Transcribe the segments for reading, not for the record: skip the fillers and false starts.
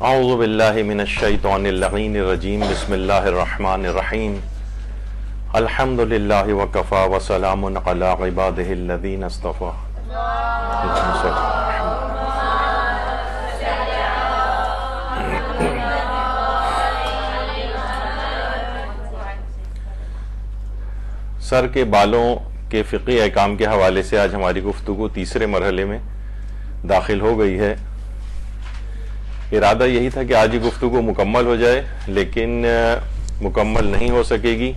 اعوذ باللہ من الشیطان اللعین الرجیم بسم اللہ الرحمن الرحیم الحمد للہ وکفی وسلام علی عبادہ الذین اصطفی. سر کے بالوں کے فقہی احکام کے حوالے سے آج ہماری گفتگو تیسرے مرحلے میں داخل ہو گئی ہے. ارادہ یہی تھا کہ آج ہی گفتگو مکمل ہو جائے، لیکن مکمل نہیں ہو سکے گی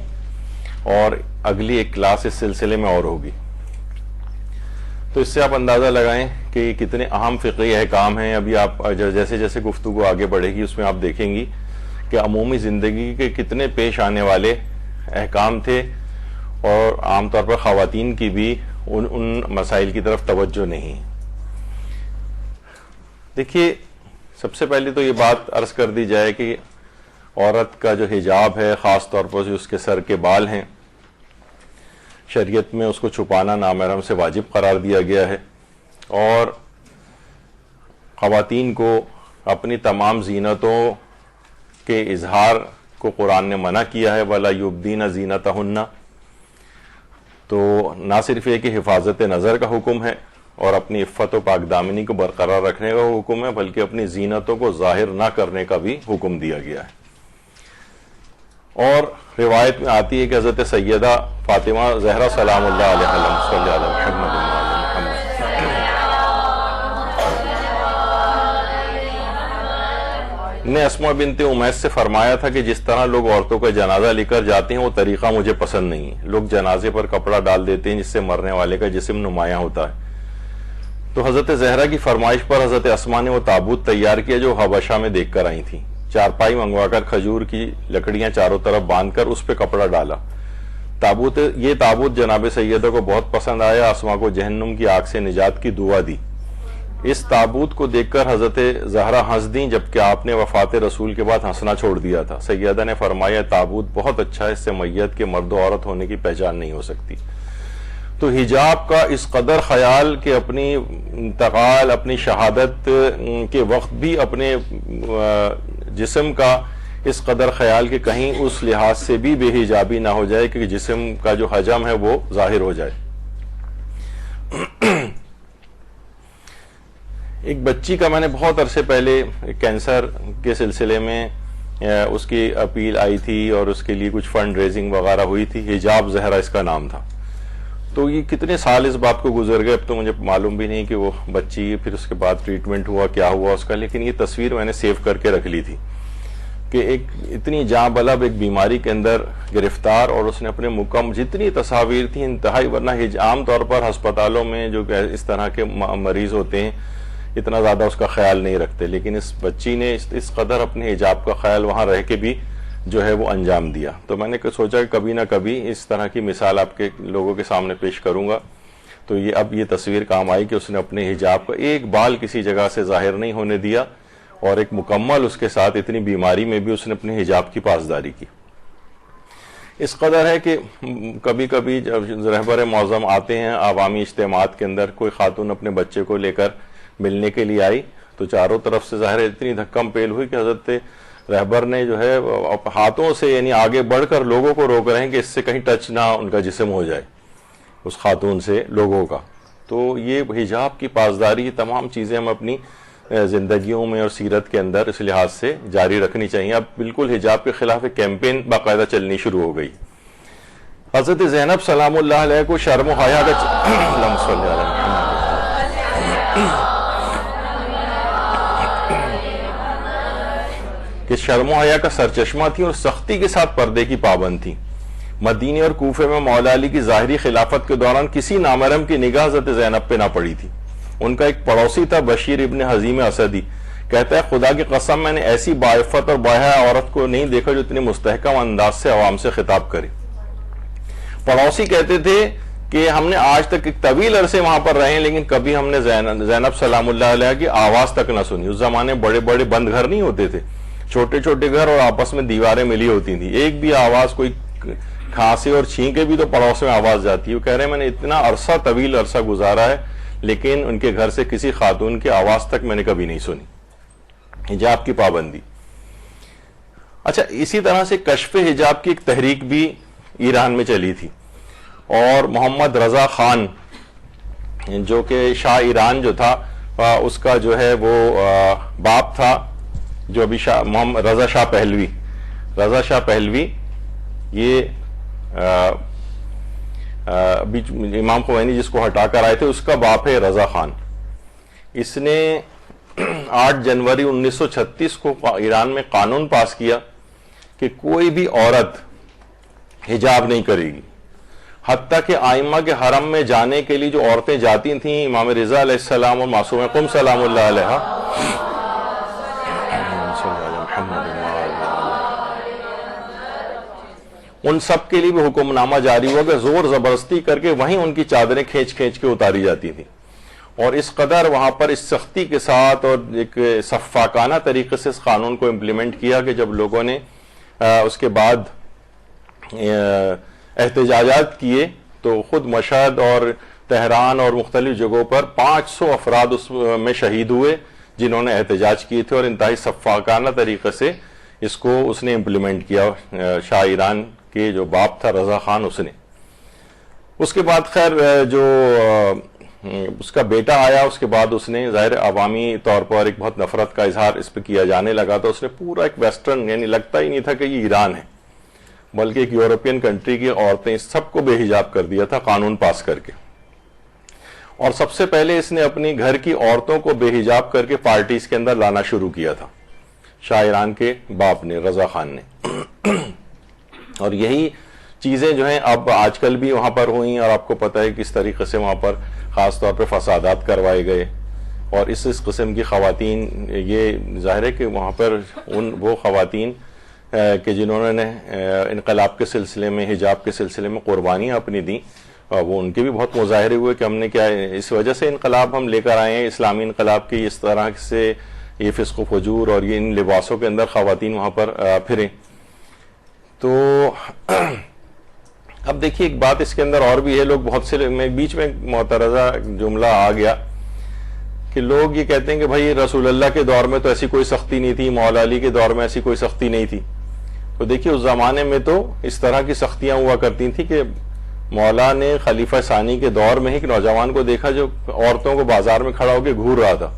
اور اگلی ایک کلاس اس سلسلے میں اور ہوگی. تو اس سے آپ اندازہ لگائیں کہ یہ کتنے اہم فقہی احکام ہیں. ابھی آپ جیسے جیسے گفتگو آگے بڑھے گی اس میں آپ دیکھیں گی کہ عمومی زندگی کے کتنے پیش آنے والے احکام تھے، اور عام طور پر خواتین کی بھی ان مسائل کی طرف توجہ نہیں. دیکھیے، سب سے پہلے تو یہ بات عرض کر دی جائے کہ عورت کا جو حجاب ہے، خاص طور پر جو اس کے سر کے بال ہیں، شریعت میں اس کو چھپانا نامحرم سے واجب قرار دیا گیا ہے، اور خواتین کو اپنی تمام زینتوں کے اظہار کو قرآن نے منع کیا ہے. وَلَا يُبْدِينَ زِينَتَهُنَّ. تو نہ صرف یہ کہ حفاظت نظر کا حکم ہے اور اپنی عفت و پاک دامنی کو برقرار رکھنے کا حکم ہے، بلکہ اپنی زینتوں کو ظاہر نہ کرنے کا بھی حکم دیا گیا ہے. اور روایت میں آتی ہے کہ حضرت سیدہ فاطمہ زہرا سلام اللہ علیہ صلی اللہ علیہ محمد نے اسماء بنت امیس سے فرمایا تھا کہ جس طرح لوگ عورتوں کا جنازہ لے کر جاتے ہیں وہ طریقہ مجھے پسند نہیں ہے. لوگ جنازے پر کپڑا ڈال دیتے ہیں جس سے مرنے والے کا جسم نمایاں ہوتا ہے. تو حضرت زہرا کی فرمائش پر حضرت اسماء نے وہ تابوت تیار کیا جو حبشہ میں دیکھ کر آئی تھی. چارپائی منگوا کر کھجور کی لکڑیاں چاروں طرف باندھ کر اس پہ کپڑا ڈالا. یہ تابوت جناب سیدہ کو بہت پسند آیا. اسماء کو جہنم کی آگ سے نجات کی دعا دی. اس تابوت کو دیکھ کر حضرت زہرا ہنس دیں، جبکہ آپ نے وفات رسول کے بعد ہنسنا چھوڑ دیا تھا. سیدہ نے فرمایا تابوت بہت اچھا ہے، اس سے میت کے مرد و عورت ہونے کی پہچان نہیں ہو سکتی. تو حجاب کا اس قدر خیال کہ اپنی انتقال، اپنی شہادت کے وقت بھی اپنے جسم کا اس قدر خیال کہ کہیں اس لحاظ سے بھی بے حجابی نہ ہو جائے کہ جسم کا جو حجم ہے وہ ظاہر ہو جائے. ایک بچی کا میں نے بہت عرصے پہلے کینسر کے سلسلے میں اس کی اپیل آئی تھی اور اس کے لیے کچھ فنڈ ریزنگ وغیرہ ہوئی تھی. حجاب زہرا اس کا نام تھا. تو یہ کتنے سال اس بات کو گزر گئے، اب تو مجھے معلوم بھی نہیں کہ وہ بچی پھر اس کے بعد ٹریٹمنٹ ہوا کیا ہوا اس کا، لیکن یہ تصویر میں نے سیو کر کے رکھ لی تھی کہ ایک اتنی جاں بلب ایک بیماری کے اندر گرفتار، اور اس نے اپنے جتنی تصاویر تھیں انتہائی، ورنہ عام طور پر ہسپتالوں میں جو اس طرح کے مریض ہوتے ہیں اتنا زیادہ اس کا خیال نہیں رکھتے، لیکن اس بچی نے اس قدر اپنے حجاب کا خیال وہاں رہ کے بھی جو ہے وہ انجام دیا. تو میں نے سوچا کہ کبھی نہ کبھی اس طرح کی مثال آپ کے لوگوں کے سامنے پیش کروں گا. تو اب یہ تصویر کام آئی کہ اس نے اپنے حجاب کا ایک بال کسی جگہ سے ظاہر نہیں ہونے دیا، اور ایک مکمل اس کے ساتھ اتنی بیماری میں بھی اس نے اپنے حجاب کی پاسداری کی. اس قدر ہے کہ کبھی کبھی جب رہبر معظم آتے ہیں عوامی اجتماعات کے اندر، کوئی خاتون اپنے بچے کو لے کر ملنے کے لیے آئی تو چاروں طرف سے ظاہر اتنی دھکم پیل ہوئی کہ حضرت رہبر نے جو ہے ہاتھوں سے یعنی آگے بڑھ کر لوگوں کو روک رہے ہیں کہ اس سے کہیں ٹچ نہ ان کا جسم ہو جائے اس خاتون سے لوگوں کا. تو یہ حجاب کی پاسداری، تمام چیزیں ہم اپنی زندگیوں میں اور سیرت کے اندر اس لحاظ سے جاری رکھنی چاہیے. اب بالکل حجاب کے خلاف ایک کیمپین باقاعدہ چلنی شروع ہو گئی. حضرت زینب سلام اللہ علیہ کو شرم و حیا کہ شرم و حیا کا سرچشمہ تھی اور سختی کے ساتھ پردے کی پابند تھی. مدینے اور کوفے میں مولا علی کی ظاہری خلافت کے دوران کسی نامحرم کی نگاہ حضرت زینب پہ نہ پڑی تھی. ان کا ایک پڑوسی تھا بشیر ابن حزیم اسدی، کہتا ہے خدا کی قسم میں نے ایسی باعفت اور باحیا عورت کو نہیں دیکھا جو اتنے مستحکم انداز سے عوام سے خطاب کرے. پڑوسی کہتے تھے کہ ہم نے آج تک ایک طویل عرصے وہاں پر رہے ہیں لیکن کبھی ہم نے زینب سلام اللہ علیہ کی آواز تک نہ سنی. اس زمانے بڑے بڑے بند گھر نہیں ہوتے تھے، چھوٹے چھوٹے گھر اور آپس میں دیواریں ملی ہوتی تھیں. ایک بھی آواز، کوئی کھانسی اور چھینکے بھی تو پڑوس میں آواز جاتی ہے. وہ کہہ رہے ہیں میں نے اتنا عرصہ طویل عرصہ گزارا ہے لیکن ان کے گھر سے کسی خاتون کی آواز تک میں نے کبھی نہیں سنی. حجاب کی پابندی. اچھا، اسی طرح سے کشف حجاب کی ایک تحریک بھی ایران میں چلی تھی، اور محمد رضا خان جو کہ شاہ ایران جو تھا اس کا جو ہے وہ باپ تھا، جو ابھی محمد رضا شاہ پہلوی یہ ابھی امام خمینی جس کو ہٹا کر آئے تھے اس کا باپ ہے رضا خان. اس نے 8 جنوری 1936 کو ایران میں قانون پاس کیا کہ کوئی بھی عورت حجاب نہیں کرے گی، حتیٰ کہ آئمہ کے حرم میں جانے کے لیے جو عورتیں جاتی تھیں، امام رضا علیہ السلام اور معصوم قم سلام اللہ علیہ، ان سب کے لیے بھی حکم نامہ جاری ہوا کہ زور زبردستی کر کے وہیں ان کی چادریں کھینچ کے اتاری جاتی تھیں. اور اس قدر وہاں پر اس سختی کے ساتھ اور ایک سفاکانہ طریقے سے اس قانون کو امپلیمنٹ کیا کہ جب لوگوں نے اس کے بعد احتجاجات کیے تو خود مشہد اور تہران اور مختلف جگہوں پر 500 افراد اس میں شہید ہوئے جنہوں نے احتجاج کیے تھے، اور انتہائی سفاکانہ طریقے سے اس نے امپلیمنٹ کیا. شاہ ایران کے جو باپ تھا رضا خان، اس نے اس کے بعد خیر جو اس کا بیٹا آیا، اس کے بعد اس نے ظاہر عوامی طور پر ایک بہت نفرت کا اظہار اس پہ کیا جانے لگا، تو اس نے پورا ایک ویسٹرن، یعنی لگتا ہی نہیں تھا کہ یہ ایران ہے بلکہ ایک یورپین کنٹری کی عورتیں سب کو بے حجاب کر دیا تھا قانون پاس کر کے. اور سب سے پہلے اس نے اپنی گھر کی عورتوں کو بے حجاب کر کے پارٹیز کے اندر لانا شروع کیا تھا شاہ ایران کے باپ نے، رضا خان نے. اور یہی چیزیں جو ہیں اب آج کل بھی وہاں پر ہوئی، اور آپ کو پتہ ہے کس طریقے سے وہاں پر خاص طور پہ فسادات کروائے گئے. اور اس قسم کی خواتین، یہ ظاہر ہے کہ وہاں پر وہ خواتین کہ جنہوں نے انقلاب کے سلسلے میں، حجاب کے سلسلے میں قربانیاں اپنی دیں، وہ ان کے بھی بہت مظاہرے ہوئے کہ ہم نے کیا اس وجہ سے انقلاب ہم لے کر آئے ہیں، اسلامی انقلاب کی اس طرح سے یہ فسق و فجور اور یہ ان لباسوں کے اندر خواتین وہاں پر پھریں. تو اب دیکھیے ایک بات اس کے اندر اور بھی ہے، لوگ بہت سے بیچ میں معترضہ جملہ آ گیا کہ لوگ یہ کہتے ہیں کہ بھائی رسول اللہ کے دور میں تو ایسی کوئی سختی نہیں تھی، مولا علی کے دور میں ایسی کوئی سختی نہیں تھی. تو دیکھیے اس زمانے میں تو اس طرح کی سختیاں ہوا کرتی تھیں کہ مولا نے خلیفہ ثانی کے دور میں ہی ایک نوجوان کو دیکھا جو عورتوں کو بازار میں کھڑا ہو کے گھور رہا تھا،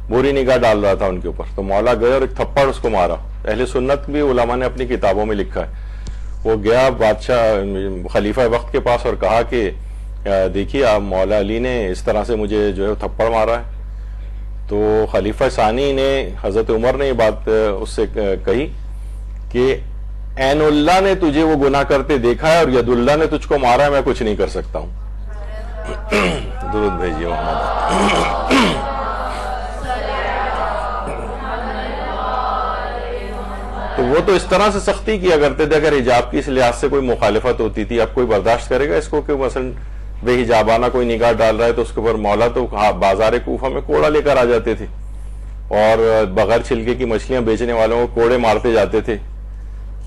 بری نگاہ ڈال رہا تھا ان کے اوپر. تو مولا گئے اور ایک تھپڑ اس کو مارا. اہل سنت بھی علماء نے اپنی کتابوں میں لکھا ہے. وہ گیا بادشاہ خلیفہ وقت کے پاس اور کہا کہ دیکھیے آپ مولا علی نے اس طرح سے مجھے جو ہے تھپڑ مارا ہے. تو خلیفہ ثانی نے، حضرت عمر نے یہ بات اس سے کہی کہ عین اللہ نے تجھے وہ گناہ کرتے دیکھا ہے اور ید اللہ نے تجھ کو مارا ہے، میں کچھ نہیں کر سکتا ہوں. درود بھیجیے محمد. تو وہ تو اس طرح سے سختی کیا کرتے تھے، اگر حجاب کی اس لحاظ سے کوئی مخالفت ہوتی تھی، اب کوئی برداشت کرے گا اس کو کہ مثلا بے حجابانہ کوئی نگاہ ڈال رہا ہے تو اس کے اوپر مولا تو بازار کوفہ میں کوڑا لے کر آ جاتے تھے اور بغیر چھلکے کی مچھلیاں بیچنے والوں کو کوڑے مارتے جاتے تھے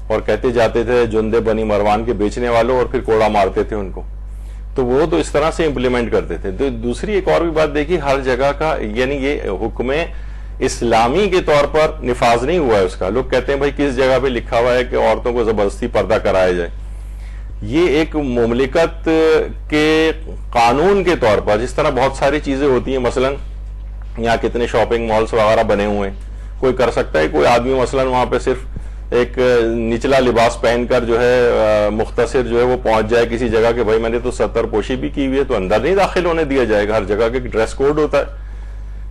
اور کہتے جاتے تھے جندے بنی مروان کے بیچنے والوں، اور پھر کوڑا مارتے تھے ان کو. تو وہ تو اس طرح سے امپلیمنٹ کرتے تھے. تو دوسری ایک اور بھی بات دیکھی، ہر جگہ کا یعنی یہ حکم اسلامی کے طور پر نفاذ نہیں ہوا ہے اس کا. لوگ کہتے ہیں بھائی کس جگہ پہ لکھا ہوا ہے کہ عورتوں کو زبردستی پردہ کرایا جائے. یہ ایک مملکت کے قانون کے طور پر، جس طرح بہت ساری چیزیں ہوتی ہیں، مثلا یہاں کتنے شاپنگ مالز وغیرہ بنے ہوئے ہیں، کوئی کر سکتا ہے کوئی آدمی مثلا وہاں پہ صرف ایک نچلا لباس پہن کر جو ہے مختصر جو ہے وہ پہنچ جائے کسی جگہ کہ بھائی میں نے تو ستر پوشی بھی کی ہوئی ہے، تو اندر نہیں داخل ہونے دیا جائے گا. ہر جگہ کے ڈریس کوڈ ہوتا ہے.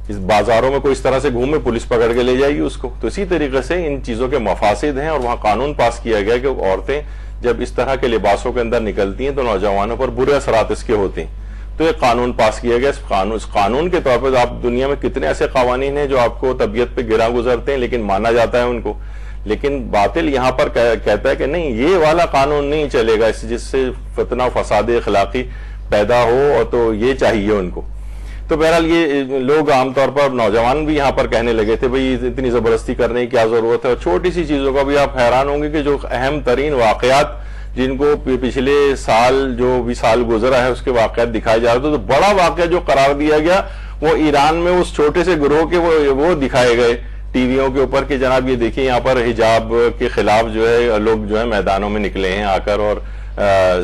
اس بازاروں میں کوئی اس طرح سے گھومے پولیس پکڑ کے لے جائے گی اس کو. تو اسی طریقے سے ان چیزوں کے مفاسد ہیں، اور وہاں قانون پاس کیا گیا کہ عورتیں جب اس طرح کے لباسوں کے اندر نکلتی ہیں تو نوجوانوں پر برے اثرات اس کے ہوتے ہیں. تو ایک قانون پاس کیا گیا. اس قانون کے طور پر آپ دنیا میں کتنے ایسے قوانین ہیں جو آپ کو طبیعت پہ گرا گزرتے ہیں لیکن مانا جاتا ہے ان کو. لیکن باطل یہاں پر کہتا ہے کہ نہیں، یہ والا قانون نہیں چلے گا جس سے فتنہ و فساد اخلاقی پیدا ہو، اور تو یہ چاہیے ان کو. تو بہرحال یہ لوگ عام طور پر نوجوان بھی یہاں پر کہنے لگے تھے بھئی اتنی زبردستی کرنے کی کیا ضرورت ہے. اور چھوٹی سی چیزوں کا بھی آپ حیران ہوں گے کہ جو اہم ترین واقعات جن کو پچھلے سال جو بھی سال گزرا ہے اس کے واقعات دکھائے جا رہے تھے، تو بڑا واقعہ جو قرار دیا گیا وہ ایران میں اس چھوٹے سے گروہ کے وہ دکھائے گئے ٹی ویوں کے اوپر کہ جناب یہ دیکھیں یہاں پر حجاب کے خلاف جو ہے لوگ جو ہے میدانوں میں نکلے ہیں آ کر اور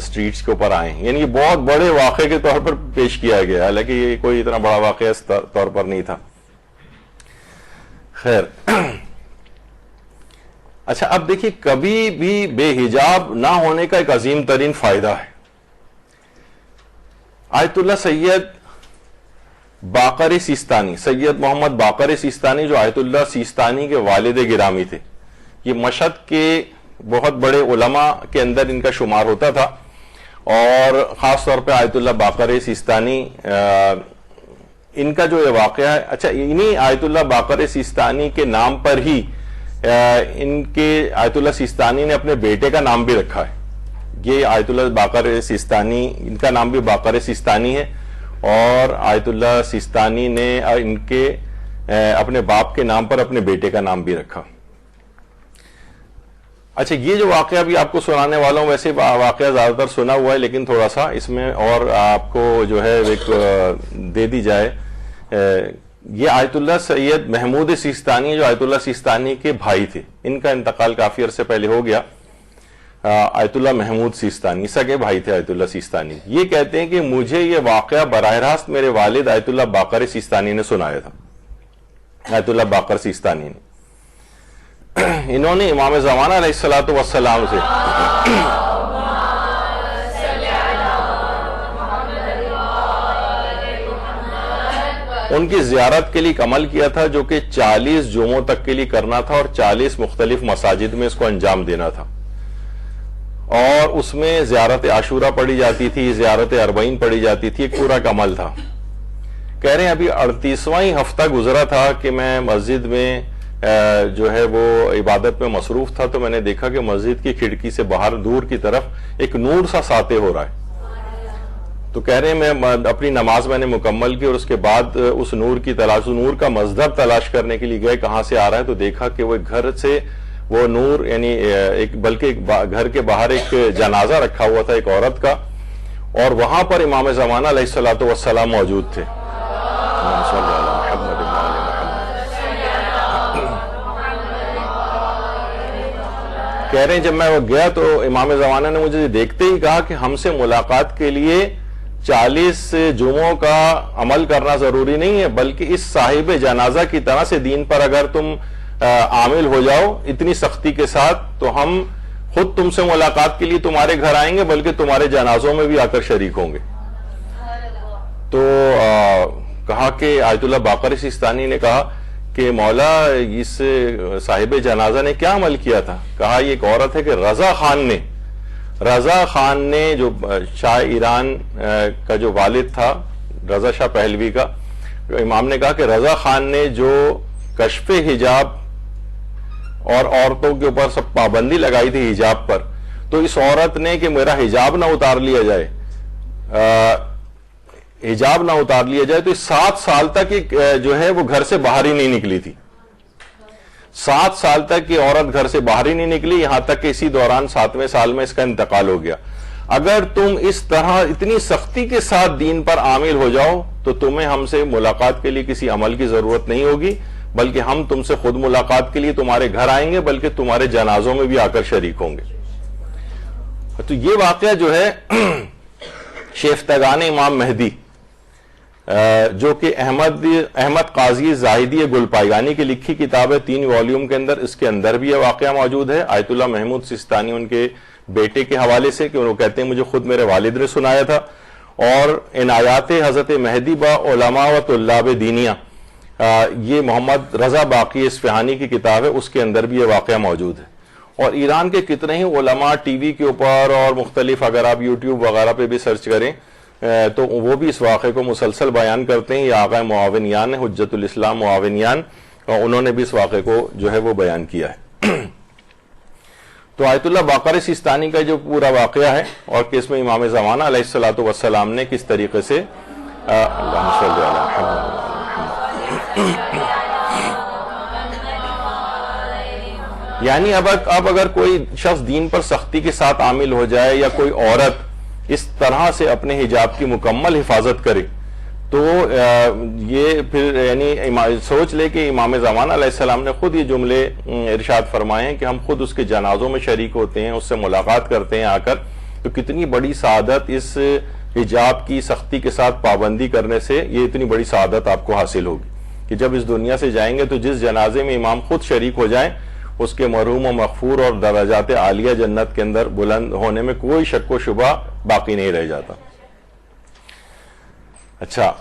سٹریٹس کے اوپر آئے ہیں. یعنی یہ بہت بڑے واقعے کے طور پر پیش کیا گیا، حالانکہ یہ کوئی اتنا بڑا واقعہ اس طور پر نہیں تھا. خیر، اچھا اب دیکھیے کبھی بھی بے حجاب نہ ہونے کا ایک عظیم ترین فائدہ ہے. آیت اللہ سید باقر سیستانی، سید محمد باقر سیستانی جو آیت اللہ سیستانی کے والد گرامی تھے، یہ مشہد کے بہت بڑے علماء کے اندر ان کا شمار ہوتا تھا، اور خاص طور پہ آیت اللہ باقر سیستانی ان کا جو یہ واقعہ ہے، اچھا انہی آیت اللہ باقر سیستانی کے نام پر ہی ان کے آیت اللہ سیستانی نے اپنے بیٹے کا نام بھی رکھا ہے. یہ آیت اللہ باقر سیستانی، ان کا نام بھی باقر سیستانی ہے، اور آیت اللہ سیستانی نے ان کے اپنے باپ کے نام پر اپنے بیٹے کا نام بھی رکھا. اچھا یہ جو واقعہ بھی آپ کو سنانے والا ہوں، ویسے واقعہ زیادہ تر سنا ہوا ہے لیکن تھوڑا سا اس میں اور آپ کو جو ہے ایک دے دی جائے. یہ آیت اللہ سید محمود سیستانی جو آیت اللہ سیستانی کے بھائی تھے، ان کا انتقال کافی عرصے پہلے ہو گیا. آیت اللہ محمود سیستانی سگے بھائی تھے آیت اللہ سیستانی. یہ کہتے ہیں کہ مجھے یہ واقعہ براہ راست میرے والد آیت اللہ باقر سیستانی نے سنایا تھا. آیت اللہ باقر سیستانی نے، انہوں نے امام زمانہ علیہ الصلوۃ والسلام سے ان کی زیارت کے لیے ایک عمل کیا تھا جو کہ 40 جمعوں تک کے لیے کرنا تھا، اور 40 مختلف مساجد میں اس کو انجام دینا تھا. اور اس میں زیارت عاشورہ پڑھی جاتی تھی، زیارت اربعین پڑھی جاتی تھی، ایک پورا ایک عمل تھا. کہہ رہے ہیں ابھی 38واں ہفتہ گزرا تھا کہ میں مسجد میں جو ہے وہ عبادت میں مصروف تھا، تو میں نے دیکھا کہ مسجد کی کھڑکی سے باہر دور کی طرف ایک نور سا ساطع ہو رہا ہے. تو کہہ رہے ہیں میں اپنی نماز میں نے مکمل کی، اور اس کے بعد اس نور کی تلاش، نور کا مصدر تلاش کرنے کے لیے گئے کہاں سے آ رہا ہے. تو دیکھا کہ وہ گھر سے وہ نور، یعنی بلکہ گھر کے باہر ایک جنازہ رکھا ہوا تھا ایک عورت کا، اور وہاں پر امام زمانہ علیہ الصلوۃ والسلام موجود تھے. کہہ رہے ہیں جب میں وہ گیا تو امام زمانہ نے مجھے دیکھتے ہی کہا کہ ہم سے ملاقات کے لیے 40 جمعوں کا عمل کرنا ضروری نہیں ہے، بلکہ اس صاحب جنازہ کی طرح سے دین پر اگر تم عامل ہو جاؤ اتنی سختی کے ساتھ، تو ہم خود تم سے ملاقات کے لیے تمہارے گھر آئیں گے، بلکہ تمہارے جنازوں میں بھی آ کر شریک ہوں گے. تو کہا کہ آیت اللہ باقر سیستانی نے کہا کہ مولا اس صاحب جنازہ نے کیا عمل کیا تھا؟ کہا یہ ایک عورت ہے کہ رضا خان نے جو شاہ ایران کا جو والد تھا، رضا شاہ پہلوی کا، امام نے کہا کہ رضا خان نے جو کشف حجاب اور عورتوں کے اوپر سب پابندی لگائی تھی حجاب پر، تو اس عورت نے کہ میرا حجاب نہ اتار لیا جائے، تو 7 سال تک جو ہے وہ گھر سے باہر ہی نہیں نکلی تھی. 7 سال تک یہ عورت گھر سے باہر ہی نہیں نکلی، یہاں تک کہ اسی دوران 7ویں سال میں اس کا انتقال ہو گیا. اگر تم اس طرح اتنی سختی کے ساتھ دین پر عامل ہو جاؤ تو تمہیں ہم سے ملاقات کے لیے کسی عمل کی ضرورت نہیں ہوگی، بلکہ ہم تم سے خود ملاقات کے لیے تمہارے گھر آئیں گے، بلکہ تمہارے جنازوں میں بھی آ کر شریک ہوں گے. تو یہ واقعہ جو ہے شیفتگان امام مہدی، جو کہ احمد قاضی زاہدی گلپائگانی کی لکھی کتاب ہے 3 والیوم کے اندر، اس کے اندر بھی یہ واقعہ موجود ہے. آیت اللہ محمود سیستانی ان کے بیٹے کے حوالے سے، کہ وہ کہتے ہیں مجھے خود میرے والد نے سنایا تھا. اور عنایات حضرت مہدی با علماء و طلاب دینیہ، یہ محمد رضا باقی اصفہانی کی کتاب ہے، اس کے اندر بھی یہ واقعہ موجود ہے. اور ایران کے کتنے ہی علماء ٹی وی کے اوپر اور مختلف، اگر آپ یوٹیوب وغیرہ پہ بھی سرچ کریں تو وہ بھی اس واقعے کو مسلسل بیان کرتے ہیں. یہ آقا معاونیان ہے، حجت الاسلام معاونیان، اور انہوں نے بھی اس واقعے کو جو ہے وہ بیان کیا ہے. تو آیت اللہ باقر سیستانی کا جو پورا واقعہ ہے، اور کہ اس میں امام زمانہ علیہ الصلوۃ والسلام نے کس طریقے سے اللہم صلی علی محمد، یعنی اب اگر کوئی شخص دین پر سختی کے ساتھ عامل ہو جائے، یا کوئی عورت اس طرح سے اپنے حجاب کی مکمل حفاظت کرے، تو یہ پھر یعنی سوچ لے کہ امام زمان علیہ السلام نے خود یہ جملے ارشاد فرمائے ہیں کہ ہم خود اس کے جنازوں میں شریک ہوتے ہیں، اس سے ملاقات کرتے ہیں آ کر، تو کتنی بڑی سعادت اس حجاب کی سختی کے ساتھ پابندی کرنے سے، یہ اتنی بڑی سعادت آپ کو حاصل ہوگی کہ جب اس دنیا سے جائیں گے تو جس جنازے میں امام خود شریک ہو جائیں اس کے مرحوم و مغفور اور درجات عالیہ جنت کے اندر بلند ہونے میں کوئی شک و شبہ باقی نہیں رہ جاتا۔ اچھا،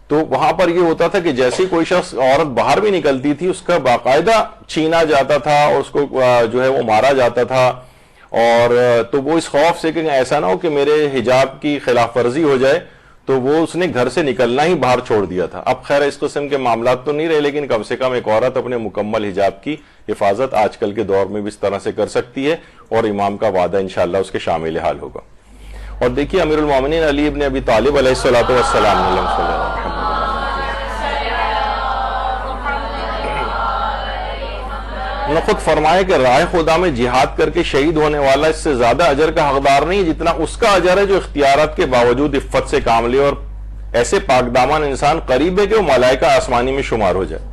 تو وہاں پر یہ ہوتا تھا کہ جیسی کوئی شخص عورت باہر بھی نکلتی تھی اس کا باقاعدہ چھینا جاتا تھا اور اس کو جو ہے وہ مارا جاتا تھا، اور تو وہ اس خوف سے کہ ایسا نہ ہو کہ میرے حجاب کی خلاف ورزی ہو جائے، تو وہ اس نے گھر سے نکلنا ہی باہر چھوڑ دیا تھا۔ اب خیر اس قسم کے معاملات تو نہیں رہے، لیکن کم سے کم ایک عورت اپنے مکمل حجاب کی حفاظت آج کل کے دور میں بھی اس طرح سے کر سکتی ہے، اور امام کا وعدہ انشاءاللہ اس کے شامل حال ہوگا۔ اور دیکھیے امیر المومنین علی ابن ابی طالب علیہ الصلوۃ والسلام نے خود فرمایا کہ راہ خدا میں جہاد کر کے شہید ہونے والا اس سے زیادہ اجر کا حقدار نہیں جتنا اس کا اجر ہے جو اختیارات کے باوجود عفت سے کام لے، اور ایسے پاک دامن انسان قریب ہے کہ وہ ملائکہ آسمانی میں شمار ہو جائے۔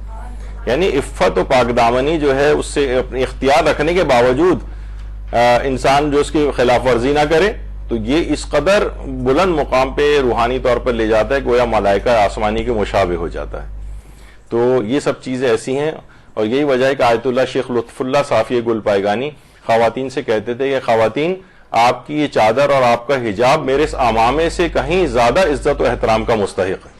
یعنی عفت و پاک دامنی جو ہے اس سے اپنی اختیار رکھنے کے باوجود انسان جو اس کی خلاف ورزی نہ کرے، تو یہ اس قدر بلند مقام پہ روحانی طور پر لے جاتا ہے کہ گویا ملائکہ آسمانی کے مشابہ ہو جاتا ہے۔ تو یہ سب چیزیں ایسی ہیں، اور یہی وجہ ہے کہ آیت اللہ شیخ لطف اللہ صافی گل پائگانی خواتین سے کہتے تھے کہ خواتین آپ کی یہ چادر اور آپ کا حجاب میرے اس امامے سے کہیں زیادہ عزت و احترام کا مستحق ہے۔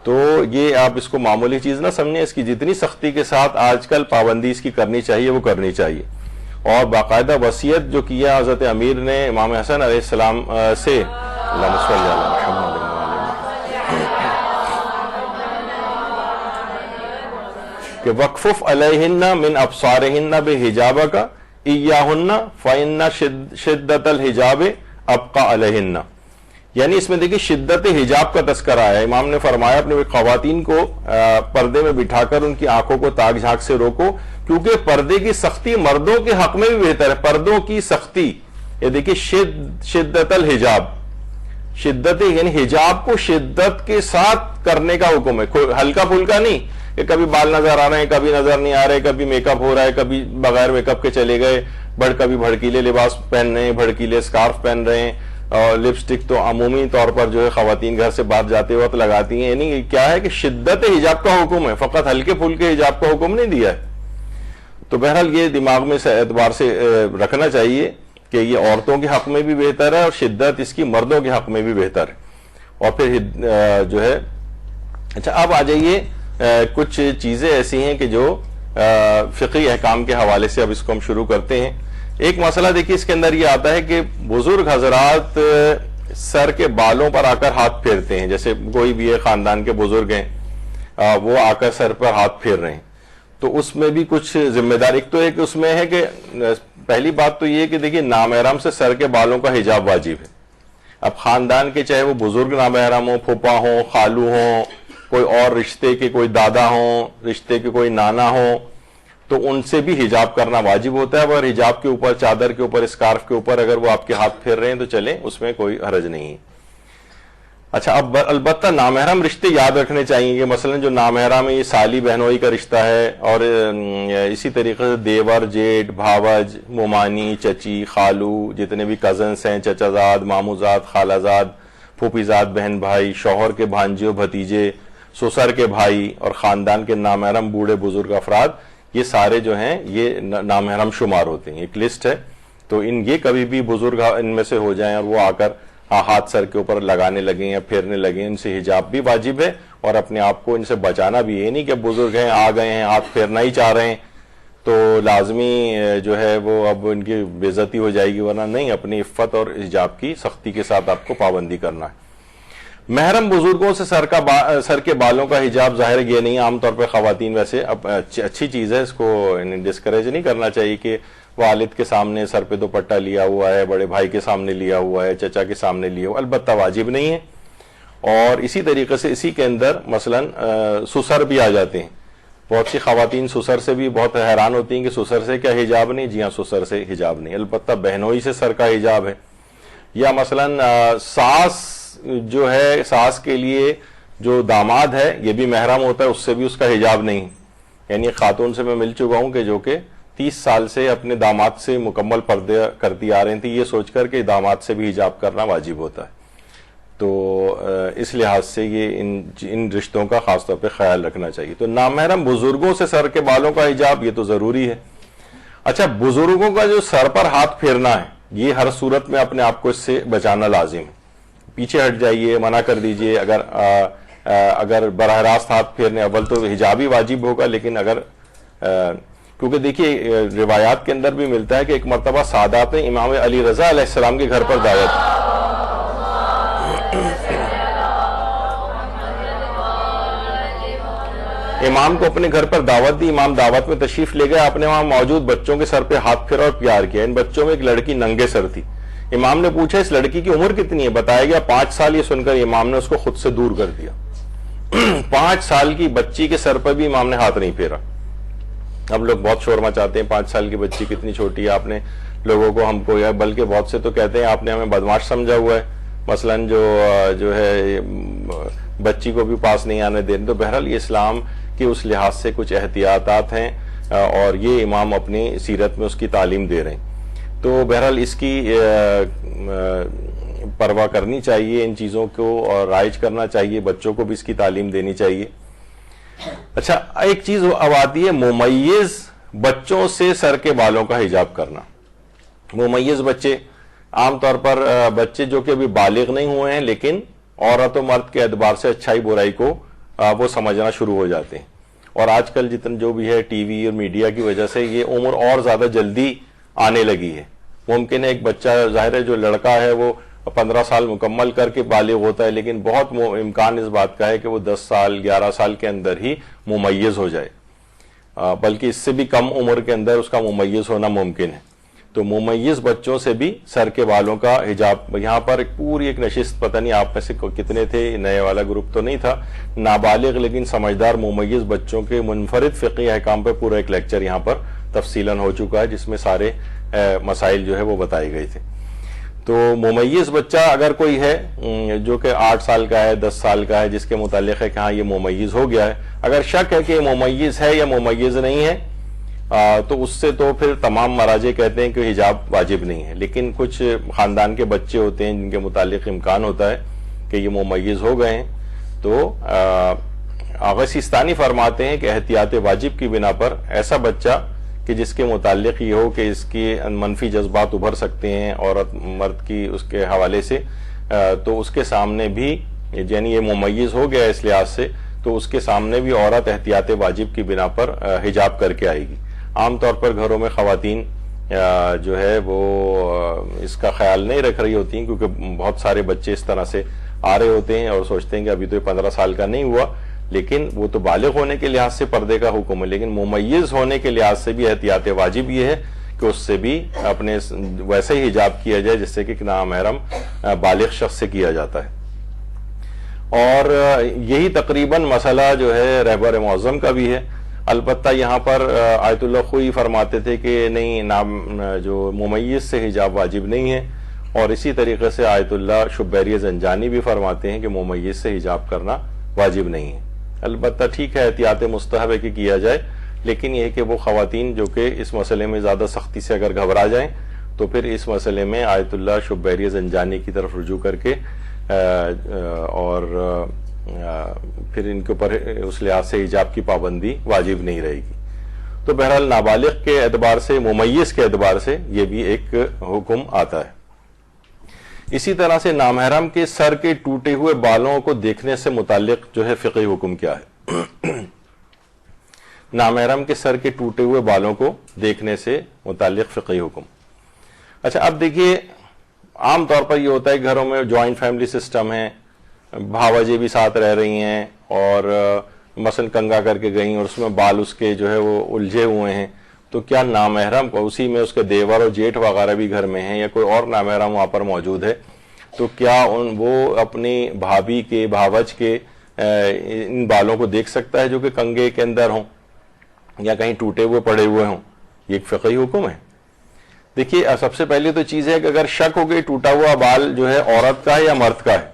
تو یہ آپ اس کو معمولی چیز نہ سمجھیں، اس کی جتنی سختی کے ساتھ آج کل پابندی اس کی کرنی چاہیے وہ کرنی چاہیے، اور باقاعدہ وصیت جو کیا حضرت امیر نے امام حسن علیہ السلام سے، اللہم صلی علی محمد، کہ وقفف علیہن من ابصارہن بحجابک ایاہن فإن شدت الحجاب ابقى علیہن۔ یعنی اس میں دیکھیں شدت حجاب کا تذکرہ ہے۔ امام نے فرمایا اپنے خواتین کو پردے میں بٹھا کر ان کی آنکھوں کو تاک جھانک سے روکو، کیونکہ پردے کی سختی مردوں کے حق میں بھی بہتر ہے۔ پردوں کی سختی، یہ دیکھیں شدت الحجاب، شدت یعنی حجاب کو شدت کے ساتھ کرنے کا حکم ہے، ہلکا پھلکا نہیں کہ کبھی بال نظر آ رہے ہیں کبھی نظر نہیں آ رہے، کبھی میک اپ ہو رہا ہے کبھی بغیر میک اپ کے چلے گئے، کبھی بھڑکیلے لباس پہن رہے ہیں، بھڑکیلے سکارف پہن رہے ہیں، اور لپسٹک تو عمومی طور پر جو ہے خواتین گھر سے باہر جاتے وقت لگاتی ہیں۔ یعنی کیا ہے کہ شدت حجاب کا حکم ہے، فقط ہلکے پھلکے حجاب کا حکم نہیں دیا ہے۔ تو بہرحال یہ دماغ میں سے اعتبار سے رکھنا چاہیے کہ یہ عورتوں کے حق میں بھی بہتر ہے اور شدت اس کی مردوں کے حق میں بھی بہتر ہے۔ اور پھر جو ہے اچھا اب آ جائیے کچھ چیزیں ایسی ہیں کہ جو فقہی احکام کے حوالے سے اب اس کو ہم شروع کرتے ہیں۔ ایک مسئلہ دیکھیے اس کے اندر یہ آتا ہے کہ بزرگ حضرات سر کے بالوں پر آ کر ہاتھ پھیرتے ہیں، جیسے کوئی بھی خاندان کے بزرگ ہیں وہ آ کر سر پر ہاتھ پھیر رہے ہیں، تو اس میں بھی کچھ ذمہ دار ایک تو ایک اس میں ہے کہ پہلی بات تو یہ کہ دیکھیے نامحرم سے سر کے بالوں کا حجاب واجب ہے۔ اب خاندان کے چاہے وہ بزرگ نامحرم ہوں، پھوپھا ہوں، خالو ہوں، کوئی اور رشتے کے کوئی دادا ہوں، رشتے کے کوئی نانا ہوں، تو ان سے بھی حجاب کرنا واجب ہوتا ہے۔ اور حجاب کے اوپر، چادر کے اوپر، اسکارف کے اوپر اگر وہ آپ کے ہاتھ پھیر رہے ہیں تو چلیں، اس میں کوئی حرج نہیں ہے۔ اچھا اب البتہ نامحرم رشتے یاد رکھنے چاہیے کہ مثلا جو نامحرم ہے یہ سالی بہنوئی کا رشتہ ہے، اور اسی طریقے سے دیور، جیٹ، بھاوج، مومانی، چچی، خالو، جتنے بھی کزنس ہیں، چچا زاد، مامو زاد، خالہ زاد، پھوپھی زاد، بہن بھائی، شوہر کے بھانجے بھتیجے، سسر کے بھائی، اور خاندان کے نامحرم بوڑھے بزرگ افراد، یہ سارے جو ہیں یہ نامحرم شمار ہوتے ہیں۔ ایک لسٹ ہے، تو یہ کبھی بھی بزرگ ان میں سے ہو جائیں اور وہ آ کر ہاتھ سر کے اوپر لگانے لگیں یا پھیرنے لگیں، ان سے حجاب بھی واجب ہے، اور اپنے آپ کو ان سے بچانا بھی۔ یہ نہیں کہ بزرگ ہیں آ گئے ہیں ہاتھ پھیرنا ہی چاہ رہے ہیں تو لازمی جو ہے وہ اب ان کی بے عزتی ہو جائے گی، ورنہ نہیں، اپنی عفت اور حجاب کی سختی کے ساتھ آپ کو پابندی کرنا ہے۔ محرم بزرگوں سے سر کے بالوں کا حجاب ظاہر یہ نہیں، عام طور پہ خواتین ویسے اچھی چیز ہے، اس کو ڈسکریج نہیں کرنا چاہیے کہ والد کے سامنے سر پہ دوپٹہ لیا ہوا ہے، بڑے بھائی کے سامنے لیا ہوا ہے، چچا کے سامنے لیا ہوا، البتہ واجب نہیں ہے۔ اور اسی طریقے سے اسی کے اندر مثلا سسر بھی آ جاتے ہیں۔ بہت سی خواتین سسر سے بھی بہت حیران ہوتی ہیں کہ سسر سے کیا حجاب نہیں؟ جی ہاں، سسر سے حجاب نہیں، البتہ بہنوئی سے سر کا حجاب ہے۔ یا مثلا ساس جو ہے ساس کے لیے جو داماد ہے یہ بھی محرم ہوتا ہے, اس سے بھی اس کا حجاب نہیں. یعنی خاتون سے میں مل چکا ہوں کہ جو کہ 30 سال سے اپنے داماد سے مکمل پردے کرتی آ رہی تھی, یہ سوچ کر کہ داماد سے بھی حجاب کرنا واجب ہوتا ہے. تو اس لحاظ سے یہ ان رشتوں کا خاص طور پہ خیال رکھنا چاہیے. تو نامحرم بزرگوں سے سر کے بالوں کا حجاب یہ تو ضروری ہے. اچھا, بزرگوں کا جو سر پر ہاتھ پھیرنا ہے یہ ہر صورت میں اپنے آپ کو اس سے بچانا لازم ہے. پیچھے ہٹ جائیے, منع کر دیجئے. اگر براہ راست ہاتھ پھیرنے, اول تو حجاب ہی واجب ہوگا, لیکن اگر کیونکہ دیکھیے روایات کے اندر بھی ملتا ہے کہ ایک مرتبہ سادات نے امام علی رضا علیہ السلام کے گھر پر دعوت, امام کو اپنے گھر پر دعوت دی, امام دعوت میں تشریف لے گئے, آپ نے وہاں موجود بچوں کے سر پہ ہاتھ پھیرا اور پیار کیا. ان بچوں میں ایک لڑکی ننگے سر تھی. امام نے پوچھا اس لڑکی کی عمر کتنی ہے, بتایا گیا 5 سال. یہ سن کر امام نے اس کو خود سے دور کر دیا. 5 سال کی بچی کے سر پر بھی امام نے ہاتھ نہیں پھیرا. اب لوگ بہت شور مچاتے ہیں 5 سال کی بچی کتنی چھوٹی ہے, آپ نے لوگوں کو, ہم کو, یا بلکہ بہت سے تو کہتے ہیں آپ نے ہمیں بدماش سمجھا ہوا ہے, مثلاً جو ہے بچی کو بھی پاس نہیں آنے دیں. تو بہرحال یہ اسلام کے اس لحاظ سے کچھ احتیاطات ہیں اور یہ امام اپنی سیرت میں اس کی تعلیم دے رہے ہیں. تو بہرحال اس کی پرواہ کرنی چاہیے, ان چیزوں کو اور رائج کرنا چاہیے, بچوں کو بھی اس کی تعلیم دینی چاہیے. اچھا, ایک چیز اب آتی ہے ممیز بچوں سے سر کے بالوں کا حجاب کرنا. ممیز بچے عام طور پر بچے جو کہ ابھی بالغ نہیں ہوئے ہیں لیکن عورت و مرد کے اعتبار سے اچھائی برائی کو وہ سمجھنا شروع ہو جاتے ہیں. اور آج کل جتن جو بھی ہے ٹی وی اور میڈیا کی وجہ سے یہ عمر اور زیادہ جلدی آنے لگی ہے. ممکن ہے ایک بچہ, ظاہر ہے جو لڑکا ہے وہ 15 سال مکمل کر کے بالغ ہوتا ہے, لیکن بہت امکان اس بات کا ہے کہ وہ 10 سال 11 سال کے اندر ہی ممیز ہو جائے, بلکہ اس سے بھی کم عمر کے اندر اس کا ممیز ہونا ممکن ہے. تو ممیز بچوں سے بھی سر کے بالوں کا حجاب. یہاں پر پوری ایک نشست, پتہ نہیں آپ میں سے کتنے تھے, نئے والا گروپ تو نہیں تھا, نابالغ لیکن سمجھدار ممیز بچوں کے منفرد فقہی احکام پہ پورا ایک لیکچر یہاں پر تفصیلاً ہو چکا ہے, جس میں سارے مسائل جو ہے وہ بتائے گئے تھے. تو ممیز بچہ اگر کوئی ہے جو کہ 8 سال کا ہے, 10 سال کا ہے, جس کے متعلق ہے کہ ہاں یہ ممیز ہو گیا ہے, اگر شک ہے کہ یہ ممیز ہے یا ممیز نہیں ہے تو اس سے تو پھر تمام مراجع کہتے ہیں کہ حجاب واجب نہیں ہے. لیکن کچھ خاندان کے بچے ہوتے ہیں جن کے متعلق امکان ہوتا ہے کہ یہ ممیز ہو گئے ہیں, تو آغا سیستانی فرماتے ہیں کہ احتیاط واجب کی بنا پر ایسا بچہ کہ جس کے متعلق یہ ہو کہ اس کی منفی جذبات ابھر سکتے ہیں عورت مرد کی اس کے حوالے سے, تو اس کے سامنے بھی, یعنی یہ ممیز ہو گیا اس لحاظ سے, تو اس کے سامنے بھی عورت احتیاط واجب کی بنا پر حجاب کر کے آئے گی. عام طور پر گھروں میں خواتین جو ہے وہ اس کا خیال نہیں رکھ رہی ہوتی ہیں, کیونکہ بہت سارے بچے اس طرح سے آ رہے ہوتے ہیں اور سوچتے ہیں کہ ابھی تو یہ 15 سال کا نہیں ہوا, لیکن وہ تو بالغ ہونے کے لحاظ سے پردے کا حکم ہے, لیکن ممیز ہونے کے لحاظ سے بھی احتیاط واجب یہ ہے کہ اس سے بھی اپنے ویسے ہی حجاب کیا جائے جس سے کہ نامحرم بالغ شخص سے کیا جاتا ہے. اور یہی تقریباً مسئلہ جو ہے رہبر معظم کا بھی ہے. البتہ یہاں پر آیت اللہ خوئی فرماتے تھے کہ نہیں, جو ممیز سے حجاب واجب نہیں ہے, اور اسی طریقے سے آیت اللہ شبیری زنجانی بھی فرماتے ہیں کہ ممیز سے حجاب کرنا واجب نہیں ہے. البتہ ٹھیک ہے, احتیاط مستحب ہے کہ کیا جائے, لیکن یہ کہ وہ خواتین جو کہ اس مسئلے میں زیادہ سختی سے اگر گھبرا جائیں تو پھر اس مسئلے میں آیت اللہ شبیری زنجانی کی طرف رجوع کر کے اور پھر ان کے اوپر اس لحاظ سے حجاب کی پابندی واجب نہیں رہے گی. تو بہرحال نابالغ کے اعتبار سے, ممیز کے اعتبار سے یہ بھی ایک حکم آتا ہے. اسی طرح سے نامحرم کے سر کے ٹوٹے ہوئے بالوں کو دیکھنے سے متعلق جو ہے فقہی حکم کیا ہے؟ نامحرم کے سر کے ٹوٹے ہوئے بالوں کو دیکھنے سے متعلق فقہی حکم. اچھا, اب دیکھیے عام طور پر یہ ہوتا ہے گھروں میں جوائنٹ فیملی سسٹم ہے, بھاوجی بھی ساتھ رہ رہی ہیں اور مثلا کنگا کر کے گئیں اور اس میں بال اس کے جو ہے وہ الجھے ہوئے ہیں, تو کیا نامحرم کو اسی میں اس کے دیور اور جیٹھ وغیرہ بھی گھر میں ہیں یا کوئی اور نامحرم وہاں پر موجود ہے, تو کیا وہ اپنی بھابھی کے, بھاوج کے ان بالوں کو دیکھ سکتا ہے جو کہ کنگے کے اندر ہوں یا کہیں ٹوٹے ہوئے پڑے ہوئے ہوں؟ یہ ایک فقہی حکم ہے. دیکھیے, سب سے پہلے تو چیز ہے کہ اگر شک ہو گئی ٹوٹا ہوا بال جو ہے عورت کا ہے یا مرد کا ہے,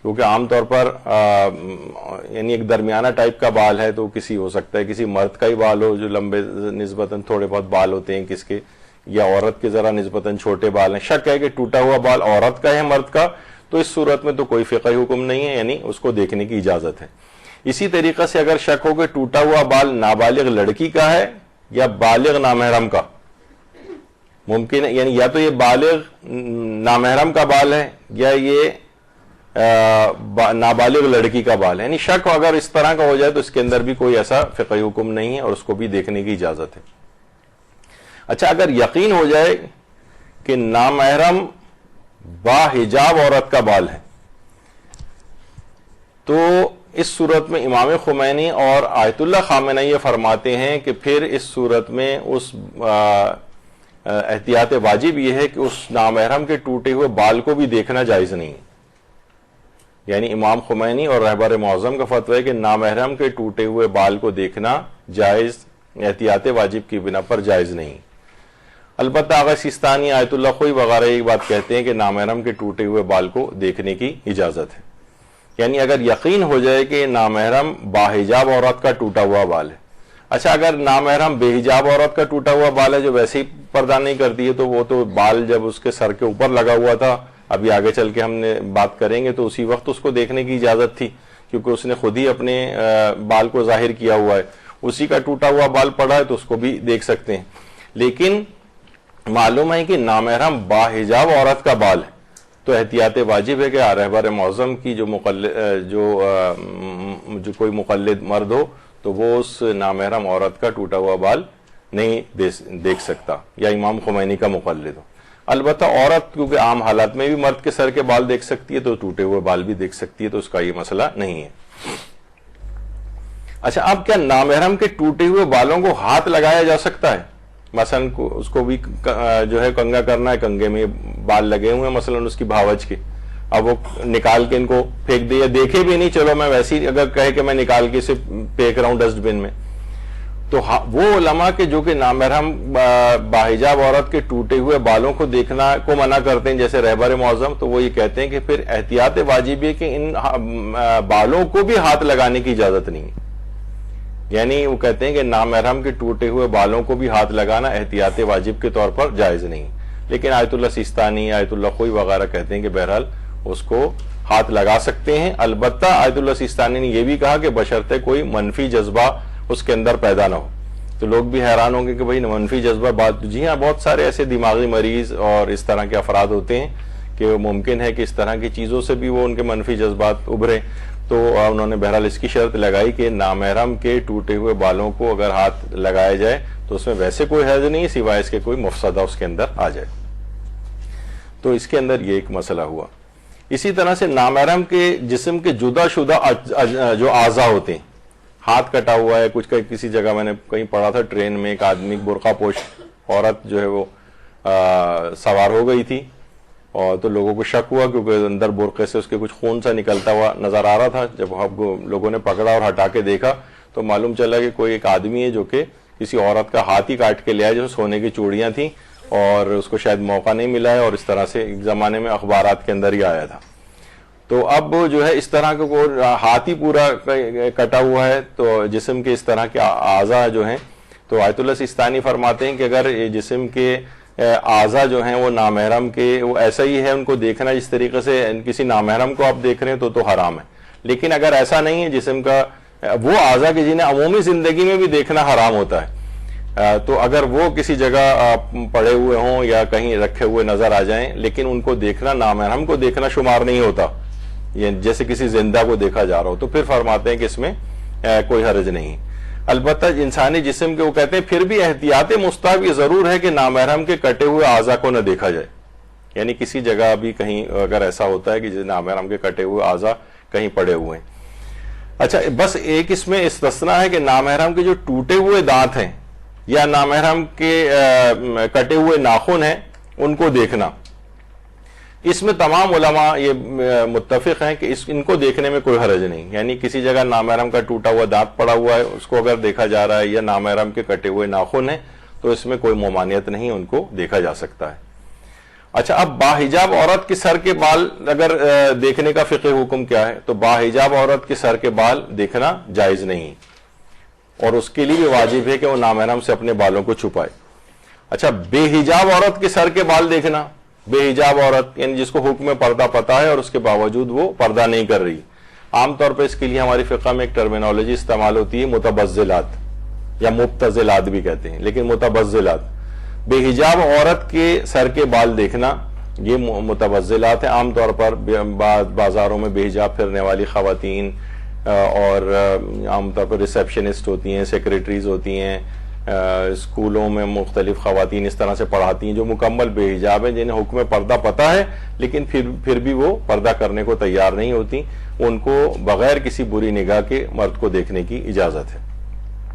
کیونکہ عام طور پر یعنی ایک درمیانہ ٹائپ کا بال ہے تو کسی ہو سکتا ہے کسی مرد کا ہی بال ہو جو لمبے نسبتاً تھوڑے بہت بال ہوتے ہیں کس کے, یا عورت کے ذرا نسبتاً چھوٹے بال ہیں. شک ہے کہ ٹوٹا ہوا بال عورت کا ہے مرد کا, تو اس صورت میں تو کوئی فقہی حکم نہیں ہے, یعنی اس کو دیکھنے کی اجازت ہے. اسی طریقے سے اگر شک ہو کہ ٹوٹا ہوا بال نابالغ لڑکی کا ہے یا بالغ نامحرم کا, ممکن ہے یعنی یا تو یہ بالغ نامحرم کا بال ہے یا یہ نابالغ لڑکی کا بال ہے, یعنی شک اگر اس طرح کا ہو جائے تو اس کے اندر بھی کوئی ایسا فقہی حکم نہیں ہے اور اس کو بھی دیکھنے کی اجازت ہے. اچھا, اگر یقین ہو جائے کہ نامحرم باحجاب عورت کا بال ہے تو اس صورت میں امام خمینی اور آیت اللہ خامنہ یہ فرماتے ہیں کہ پھر اس صورت میں اس احتیاط واجب یہ ہے کہ اس نامحرم کے ٹوٹے ہوئے بال کو بھی دیکھنا جائز نہیں. یعنی امام خمینی اور رہبر معظم کا فتویٰ ہے کہ نامحرم کے ٹوٹے ہوئے بال کو دیکھنا جائز, احتیاط واجب کی بنا پر جائز نہیں. البتہ آغا سیستانی, آیت اللہ خوئی وغیرہ ایک بات کہتے ہیں کہ نامحرم کے ٹوٹے ہوئے بال کو دیکھنے کی اجازت ہے. یعنی اگر یقین ہو جائے کہ نامحرم باحجاب عورت کا ٹوٹا ہوا بال ہے. اچھا, اگر نامحرم بے حجاب عورت کا ٹوٹا ہوا بال ہے جو ویسے ہی پردہ نہیں کرتی ہے, تو وہ تو بال جب اس کے سر کے اوپر لگا ہوا تھا, ابھی آگے چل کے ہم نے بات کریں گے, تو اسی وقت اس کو دیکھنے کی اجازت تھی کیونکہ اس نے خود ہی اپنے بال کو ظاہر کیا ہوا ہے. اسی کا ٹوٹا ہوا بال پڑا ہے تو اس کو بھی دیکھ سکتے ہیں. لیکن معلوم ہے کہ نامحرم باحجاب عورت کا بال ہے تو احتیاط واجب ہے کہ رہبر معظم کی جو کوئی مقلد مرد ہو تو وہ اس نامحرم عورت کا ٹوٹا ہوا بال نہیں دیکھ سکتا, یا امام خمینی کا مقلد ہو. البتہ عورت کیونکہ عام حالات میں بھی مرد کے سر کے بال دیکھ سکتی ہے تو ٹوٹے ہوئے بال بھی دیکھ سکتی ہے, تو اس کا یہ مسئلہ نہیں ہے. اچھا, اب کیا نامحرم کے ٹوٹے ہوئے بالوں کو ہاتھ لگایا جا سکتا ہے؟ مثلا اس کو بھی جو ہے کنگا کرنا ہے, کنگے میں بال لگے ہوئے ہیں مثلا اس کی بھاوج کے, اب وہ نکال کے ان کو پھینک دے یا دیکھے بھی نہیں, چلو میں ویسی اگر کہے کہ میں نکال کے اسے پھینک رہا ہوں ڈسٹ بن میں, تو وہ علماء کے جو کہ نامحرم باحجاب عورت کے ٹوٹے ہوئے بالوں کو دیکھنا کو منع کرتے ہیں جیسے رہبر معظم, تو وہ یہ کہتے ہیں کہ پھر احتیاط واجب ہے کہ ان بالوں کو بھی ہاتھ لگانے کی اجازت نہیں ہے. یعنی وہ کہتے ہیں کہ نامحرم کے ٹوٹے ہوئے بالوں کو بھی ہاتھ لگانا احتیاط واجب کے طور پر جائز نہیں. لیکن آیت اللہ سیستانی, آیت اللہ خوئی وغیرہ کہتے ہیں کہ بہرحال اس کو ہاتھ لگا سکتے ہیں. البتہ آیت اللہ سیستانی نے یہ بھی کہا کہ بشرطے کوئی منفی جذبہ اس کے اندر پیدا نہ ہو. تو لوگ بھی حیران ہوں گے کہ بھئی منفی جذبہ بات, جی ہاں بہت سارے ایسے دماغی مریض اور اس طرح کے افراد ہوتے ہیں کہ ممکن ہے کہ اس طرح کی چیزوں سے بھی وہ ان کے منفی جذبات ابھرے. تو انہوں نے بہرحال اس کی شرط لگائی کہ نامحرم کے ٹوٹے ہوئے بالوں کو اگر ہاتھ لگایا جائے تو اس میں ویسے کوئی حرج نہیں سوائے اس کے کوئی مفسدہ اس کے اندر آ جائے. تو اس کے اندر یہ ایک مسئلہ ہوا. اسی طرح سے نامحرم کے جسم کے جدا شدہ جو اعضاء ہوتے ہیں, ہاتھ کٹا ہوا ہے کچھ, کسی جگہ میں نے کہیں پڑھا تھا ٹرین میں ایک آدمی برقع پوش عورت جو ہے وہ سوار ہو گئی تھی, اور تو لوگوں کو شک ہوا کیونکہ اندر برقعے سے اس کے کچھ خون سا نکلتا ہوا نظر آ رہا تھا. جب لوگوں نے پکڑا اور ہٹا کے دیکھا تو معلوم چلا کہ کوئی ایک آدمی ہے جو کہ کسی عورت کا ہاتھ ہی کاٹ کے لے آیا, جو سونے کی چوڑیاں تھیں, اور اس کو شاید موقع نہیں ملا ہے, اور اس طرح سے ایک زمانے میں اخبارات کے اندر ہی آیا تھا. تو اب جو ہے اس طرح کا ہاتھ ہی پورا کٹا ہوا ہے, تو جسم کے اس طرح کے اعضاء جو ہیں, تو آیت اللہ سیستانی فرماتے ہیں کہ اگر جسم کے اعضاء جو ہیں وہ نامحرم کے وہ ایسا ہی ہے, ان کو دیکھنا جس طریقے سے کسی نامحرم کو آپ دیکھ رہے ہیں تو حرام ہے. لیکن اگر ایسا نہیں ہے جسم کا وہ اعضاء کے جنہیں عمومی زندگی میں بھی دیکھنا حرام ہوتا ہے, تو اگر وہ کسی جگہ پڑے ہوئے ہوں یا کہیں رکھے ہوئے نظر آ جائیں لیکن ان کو دیکھنا نامحرم کو دیکھنا شمار نہیں ہوتا, جیسے کسی زندہ کو دیکھا جا رہا ہو, تو پھر فرماتے ہیں کہ اس میں کوئی حرج نہیں. البتہ انسانی جسم کے وہ کہتے ہیں پھر بھی احتیاط مستحب یہ ضرور ہے کہ نامحرم کے کٹے ہوئے اعضاء کو نہ دیکھا جائے. یعنی کسی جگہ بھی کہیں اگر ایسا ہوتا ہے کہ نامحرم کے کٹے ہوئے اعضاء کہیں پڑے ہوئے ہیں. اچھا, بس ایک اس میں استثناء ہے کہ نامحرم کے جو ٹوٹے ہوئے دانت ہیں یا نامحرم کے کٹے ہوئے ناخن ہیں ان کو دیکھنا, اس میں تمام علماء یہ متفق ہیں کہ ان کو دیکھنے میں کوئی حرج نہیں. یعنی کسی جگہ نامحرم کا ٹوٹا ہوا دانت پڑا ہوا ہے اس کو اگر دیکھا جا رہا ہے یا نامحرم کے کٹے ہوئے ناخن ہیں تو اس میں کوئی ممانعت نہیں, ان کو دیکھا جا سکتا ہے. اچھا، اب باحجاب عورت کے سر کے بال اگر دیکھنے کا فقہ حکم کیا ہے؟ تو باحجاب عورت کے سر کے بال دیکھنا جائز نہیں، اور اس کے لیے بھی واجب ہے کہ وہ نامحرم سے اپنے بالوں کو چھپائے۔ اچھا، بے حجاب عورت کے سر کے بال دیکھنا، بے حجاب عورت یعنی جس کو حکم پردہ پتہ ہے اور اس کے باوجود وہ پردہ نہیں کر رہی، عام طور پہ اس کے لیے ہماری فقہ میں ایک ٹرمینالوجی استعمال ہوتی ہے متبذلات، یا مبتذلات بھی کہتے ہیں، لیکن متبذلات۔ بے حجاب عورت کے سر کے بال دیکھنا یہ متبذلات ہیں۔ عام طور پر بازاروں میں بے حجاب پھرنے والی خواتین اور عام طور پر ریسیپشنسٹ ہوتی ہیں، سیکریٹریز ہوتی ہیں، اسکولوں میں مختلف خواتین اس طرح سے پڑھاتی ہیں جو مکمل بے حجاب ہیں، جنہیں حکم پردہ پتہ ہے لیکن پھر بھی وہ پردہ کرنے کو تیار نہیں ہوتی، ان کو بغیر کسی بری نگاہ کے مرد کو دیکھنے کی اجازت ہے۔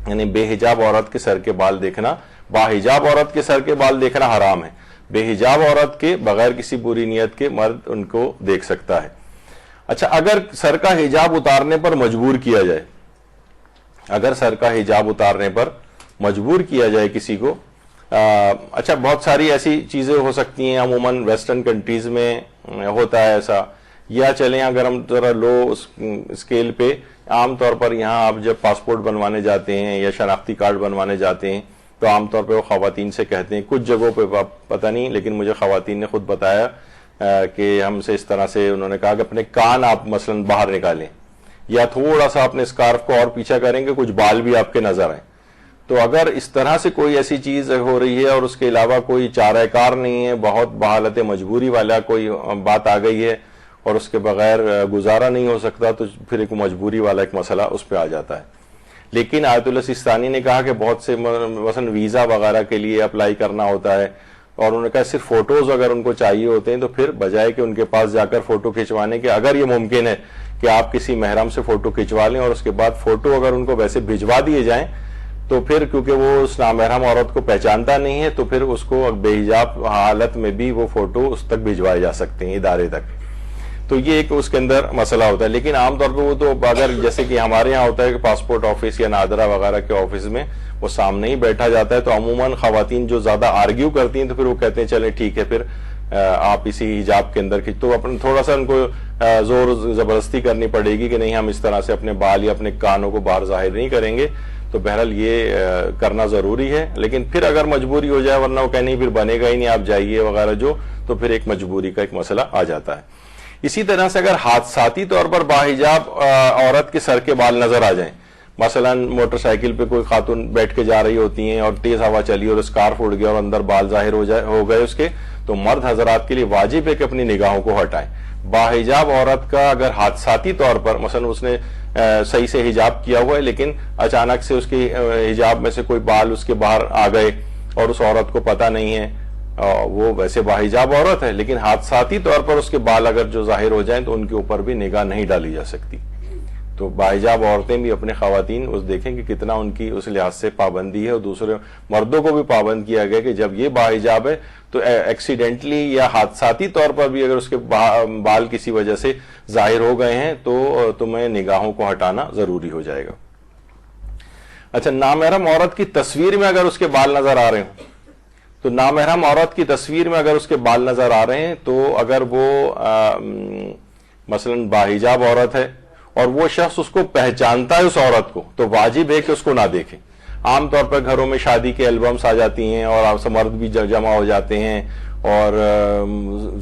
یعنی بے حجاب عورت کے سر کے بال دیکھنا، باحجاب عورت کے سر کے بال دیکھنا حرام ہے، بے حجاب عورت کے بغیر کسی بری نیت کے مرد ان کو دیکھ سکتا ہے۔ اچھا، اگر سر کا حجاب اتارنے پر مجبور کیا جائے، اگر سر کا حجاب اتارنے پر مجبور کیا جائے کسی کو، اچھا بہت ساری ایسی چیزیں ہو سکتی ہیں، عموماً ویسٹرن کنٹریز میں ہوتا ہے ایسا، یا چلیں اگر ہم ذرا لو اسکیل پہ، عام طور پر یہاں آپ جب پاسپورٹ بنوانے جاتے ہیں یا شناختی کارڈ بنوانے جاتے ہیں تو عام طور پہ وہ خواتین سے کہتے ہیں، کچھ جگہوں پہ پتہ نہیں لیکن مجھے خواتین نے خود بتایا کہ ہم سے اس طرح سے انہوں نے کہا کہ اپنے کان آپ مثلاً باہر نکالیں یا تھوڑا سا اپنے اسکارف کو اور پیچھا کریں کہ کچھ بال بھی آپ کے نظر آئیں۔ تو اگر اس طرح سے کوئی ایسی چیز ہو رہی ہے اور اس کے علاوہ کوئی چارہ کار نہیں ہے، بہت بحالت مجبوری والا کوئی بات آ گئی ہے اور اس کے بغیر گزارا نہیں ہو سکتا، تو پھر ایک مجبوری والا ایک مسئلہ اس پہ آ جاتا ہے۔ لیکن آیت اللہ سیستانی نے کہا کہ بہت سے مثلا ویزا وغیرہ کے لیے اپلائی کرنا ہوتا ہے، اور انہوں نے کہا صرف فوٹوز اگر ان کو چاہیے ہوتے ہیں تو پھر بجائے کہ ان کے پاس جا کر فوٹو کھنچوانے کے، اگر یہ ممکن ہے کہ آپ کسی محرم سے فوٹو کھنچوا لیں اور اس کے بعد فوٹو اگر ان کو ویسے بھجوا دیے جائیں تو پھر کیونکہ وہ اس نامحرم عورت کو پہچانتا نہیں ہے تو پھر اس کو بے حجاب حالت میں بھی وہ فوٹو اس تک بھجوائے جا سکتے ہیں، ادارے تک۔ تو یہ ایک اس کے اندر مسئلہ ہوتا ہے۔ لیکن عام طور پہ وہ تو اگر جیسے کہ ہمارے ہاں ہوتا ہے کہ پاسپورٹ آفس یا نادرہ وغیرہ کے آفس میں وہ سامنے ہی بیٹھا جاتا ہے، تو عموماً خواتین جو زیادہ آرگیو کرتی ہیں تو پھر وہ کہتے ہیں چلیں ٹھیک ہے، پھر آپ اسی حجاب کے اندر تو اپنے تھوڑا سا ان کو زور زبردستی کرنی پڑے گی کہ نہیں ہم اس طرح سے اپنے بال یا اپنے کانوں کو باہر ظاہر نہیں کریں گے، تو بہرحال یہ کرنا ضروری ہے۔ لیکن پھر اگر مجبوری ہو جائے، ورنہ وہ کہیں نہیں پھر بنے گا ہی نہیں، آپ جائیے وغیرہ جو، تو پھر ایک مجبوری کا ایک مسئلہ آ جاتا ہے۔ اسی طرح سے اگر حادثاتی طور پر باحجاب عورت کے سر کے بال نظر آ جائیں، مثلا موٹر سائیکل پہ کوئی خاتون بیٹھ کے جا رہی ہوتی ہیں اور تیز ہوا چلی اور اسکارف اڑ گیا اور اندر بال ظاہر ہو گئے اس کے، تو مرد حضرات کے لیے واجب ہے کہ اپنی نگاہوں کو ہٹائیں۔ باحجاب عورت کا اگر حادثاتی طور پر مثلا اس نے صحیح سے حجاب کیا ہوا ہے لیکن اچانک سے اس کی حجاب میں سے کوئی بال اس کے باہر آ گئے اور اس عورت کو پتہ نہیں ہے، وہ ویسے باحجاب عورت ہے لیکن حادثاتی طور پر اس کے بال اگر جو ظاہر ہو جائیں تو ان کے اوپر بھی نگاہ نہیں ڈالی جا سکتی۔ تو باحجاب عورتیں بھی اپنے خواتین اس دیکھیں کہ کتنا ان کی اس لحاظ سے پابندی ہے، اور دوسرے مردوں کو بھی پابند کیا گیا کہ جب یہ باحجاب ہے تو ایکسیڈنٹلی یا حادثاتی طور پر بھی اگر اس کے بال کسی وجہ سے ظاہر ہو گئے ہیں تو تمہیں نگاہوں کو ہٹانا ضروری ہو جائے گا۔ اچھا، نامحرم عورت کی تصویر میں اگر اس کے بال نظر آ رہے ہوں، تو نامحرم عورت کی تصویر میں اگر اس کے بال نظر آ رہے ہیں تو اگر وہ مثلا باحجاب عورت ہے اور وہ شخص اس کو پہچانتا ہے اس عورت کو، تو واجب ہے کہ اس کو نہ دیکھے۔ عام طور پر گھروں میں شادی کے البمس آ جاتی ہیں اور آپ سے مرد بھی جمع ہو جاتے ہیں اور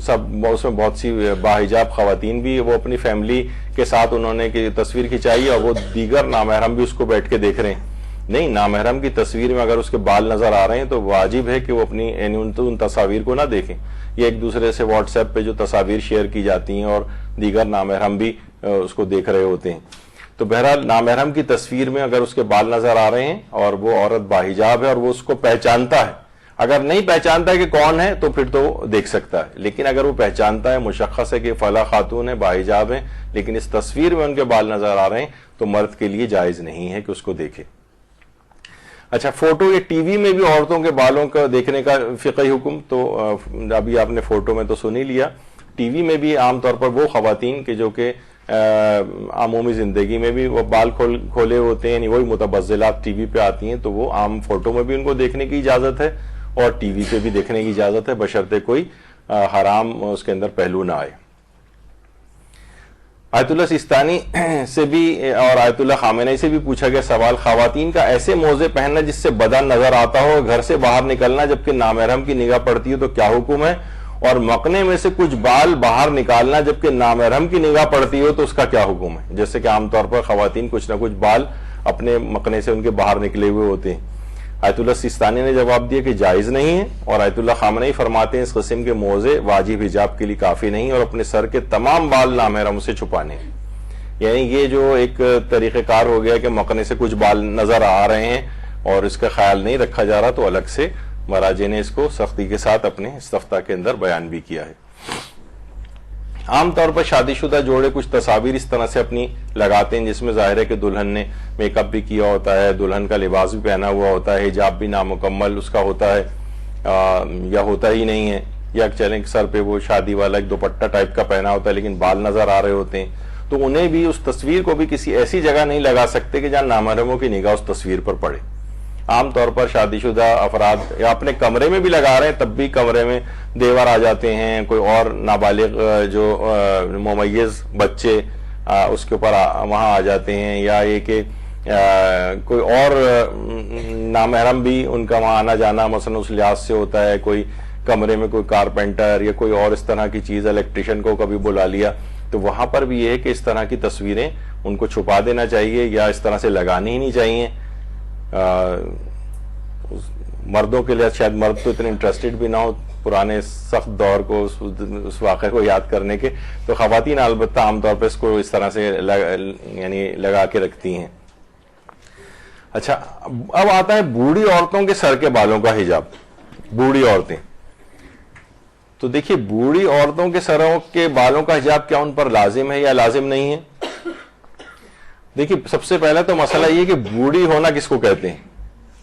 سب اس میں بہت سی باحجاب خواتین بھی، وہ اپنی فیملی کے ساتھ انہوں نے تصویر کھنچائی اور وہ دیگر نامحرم بھی اس کو بیٹھ کے دیکھ رہے ہیں۔ نہیں، نامحرم کی تصویر میں اگر اس کے بال نظر آ رہے ہیں تو واجب ہے کہ وہ اپنی ان تصاویر کو نہ دیکھیں۔ یہ ایک دوسرے سے واٹس ایپ پہ جو تصاویر شیئر کی جاتی ہیں اور دیگر نامحرم بھی اس کو دیکھ رہے ہوتے ہیں، تو بہرحال نامحرم کی تصویر میں اگر اس کے بال نظر آ رہے ہیں اور وہ عورت باحجاب ہے اور وہ اس کو پہچانتا ہے، اگر نہیں پہچانتا ہے کہ کون ہے تو پھر تو دیکھ سکتا ہے، لیکن اگر وہ پہچانتا ہے، مشخص ہے کہ فلاں خاتون ہے، باحجاب ہیں، لیکن اس تصویر میں ان کے بال نظر آ رہے ہیں، تو مرد کے لیے جائز نہیں ہے کہ اس کو دیکھے۔ اچھا، فوٹو یا ٹی وی میں بھی عورتوں کے بالوں کا دیکھنے کا فقہی حکم، تو ابھی آپ نے فوٹو میں تو سن ہی لیا، ٹی وی میں بھی عام طور پر وہ خواتین کے جو کہ عمومی زندگی میں بھی وہ بال کھولے ہوتے ہیں، یعنی وہی متبذلات ٹی وی پہ آتی ہیں، تو وہ عام فوٹو میں بھی ان کو دیکھنے کی اجازت ہے اور ٹی وی پہ بھی دیکھنے کی اجازت ہے، بشرطے کوئی حرام اس کے اندر پہلو نہ آئے۔ آیت اللہ سیستانی سے بھی اور آیت اللہ خامنئی سے بھی پوچھا گیا سوال، خواتین کا ایسے موزے پہننا جس سے بدن نظر آتا ہو، گھر سے باہر نکلنا جبکہ نامحرم کی نگاہ پڑتی ہو تو کیا حکم ہے، اور مقنے میں سے کچھ بال باہر نکالنا جبکہ نامحرم کی نگاہ پڑتی ہو تو اس کا کیا حکم ہے؟ جیسے کہ عام طور پر خواتین کچھ نہ کچھ بال اپنے مقنے سے ان کے باہر نکلے ہوئے ہوتے ہیں۔ آیت اللہ سیستانی نے جواب دیا کہ جائز نہیں ہے، اور آیت اللہ خامنئی فرماتے ہیں اس قسم کے موزے واجب حجاب کے لیے کافی نہیں اور اپنے سر کے تمام بال نامحرم سے چھپانے ہیں۔ یعنی یہ جو ایک طریقہ کار ہو گیا کہ مقنے سے کچھ بال نظر آ رہے ہیں اور اس کا خیال نہیں رکھا جا رہا، تو الگ سے مراجع نے اس کو سختی کے ساتھ اپنے استفتاء کے اندر بیان بھی کیا ہے۔ عام طور پر شادی شدہ جوڑے کچھ تصاویر اس طرح سے اپنی لگاتے ہیں جس میں ظاہر ہے کہ دلہن نے میک اپ بھی کیا ہوتا ہے، دلہن کا لباس بھی پہنا ہوا ہوتا ہے، حجاب بھی نامکمل اس کا ہوتا ہے یا ہوتا ہی نہیں ہے، یا چلیں سر پہ وہ شادی والا ایک دوپٹہ ٹائپ کا پہنا ہوتا ہے لیکن بال نظر آ رہے ہوتے ہیں، تو انہیں بھی اس تصویر کو بھی کسی ایسی جگہ نہیں لگا سکتے کہ جہاں نامحرموں کی نگاہ اس تصویر پر پڑے۔ عام طور پر شادی شدہ افراد یا اپنے کمرے میں بھی لگا رہے ہیں تب بھی کمرے میں دیور آ جاتے ہیں، کوئی اور نابالغ جو ممیز بچے اس کے اوپر وہاں آ جاتے ہیں، یا یہ کہ کوئی اور نامحرم بھی ان کا وہاں آنا جانا مثلا اس لحاظ سے ہوتا ہے، کوئی کمرے میں کوئی کارپینٹر یا کوئی اور اس طرح کی چیز، الیکٹریشین کو کبھی بلا لیا، تو وہاں پر بھی یہ ہے کہ اس طرح کی تصویریں ان کو چھپا دینا چاہیے یا اس طرح سے لگانی ہی نہیں چاہیے۔ مردوں کے لیے شاید مرد تو اتنے انٹرسٹڈ بھی نہ ہو پرانے سخت دور کو اس واقعے کو یاد کرنے کے، تو خواتین البتہ عام طور پہ اس کو اس طرح سے یعنی لگا کے رکھتی ہیں۔ اچھا، اب آتا ہے بوڑھی عورتوں کے سر کے بالوں کا حجاب۔ بوڑھی عورتیں، تو دیکھیے بوڑھی عورتوں کے سروں کے بالوں کا حجاب کیا ان پر لازم ہے یا لازم نہیں ہے؟ دیکھیے سب سے پہلا تو مسئلہ یہ کہ بوڑھی ہونا کس کو کہتے ہیں،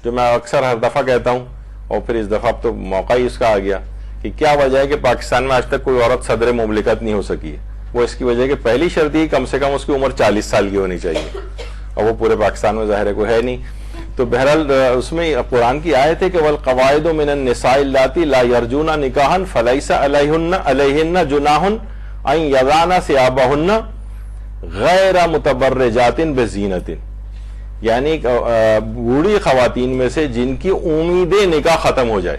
جو میں اکثر ہر دفعہ کہتا ہوں، اور پھر اس دفعہ تو موقع ہی اس کا آ گیا کہ کیا وجہ ہے کہ پاکستان میں آج تک کوئی عورت صدر مملکت نہیں ہو سکی ہے۔ وہ اس کی وجہ ہے کہ پہلی شرط ہی کم سے کم اس کی عمر 40 سال کی ہونی چاہیے، اور وہ پورے پاکستان میں ظاہر ہے کوئی ہے نہیں۔ تو بہرحال اس میں قرآن کی آیت ہے کہ والقواعد من النساء اللاتی لا یرجون نکاحا فلیس علیہن جناح ان یضعن ثیابہن غیر متبرجات بزینت، یعنی بوڑھی خواتین میں سے جن کی امید نکاح ختم ہو جائے،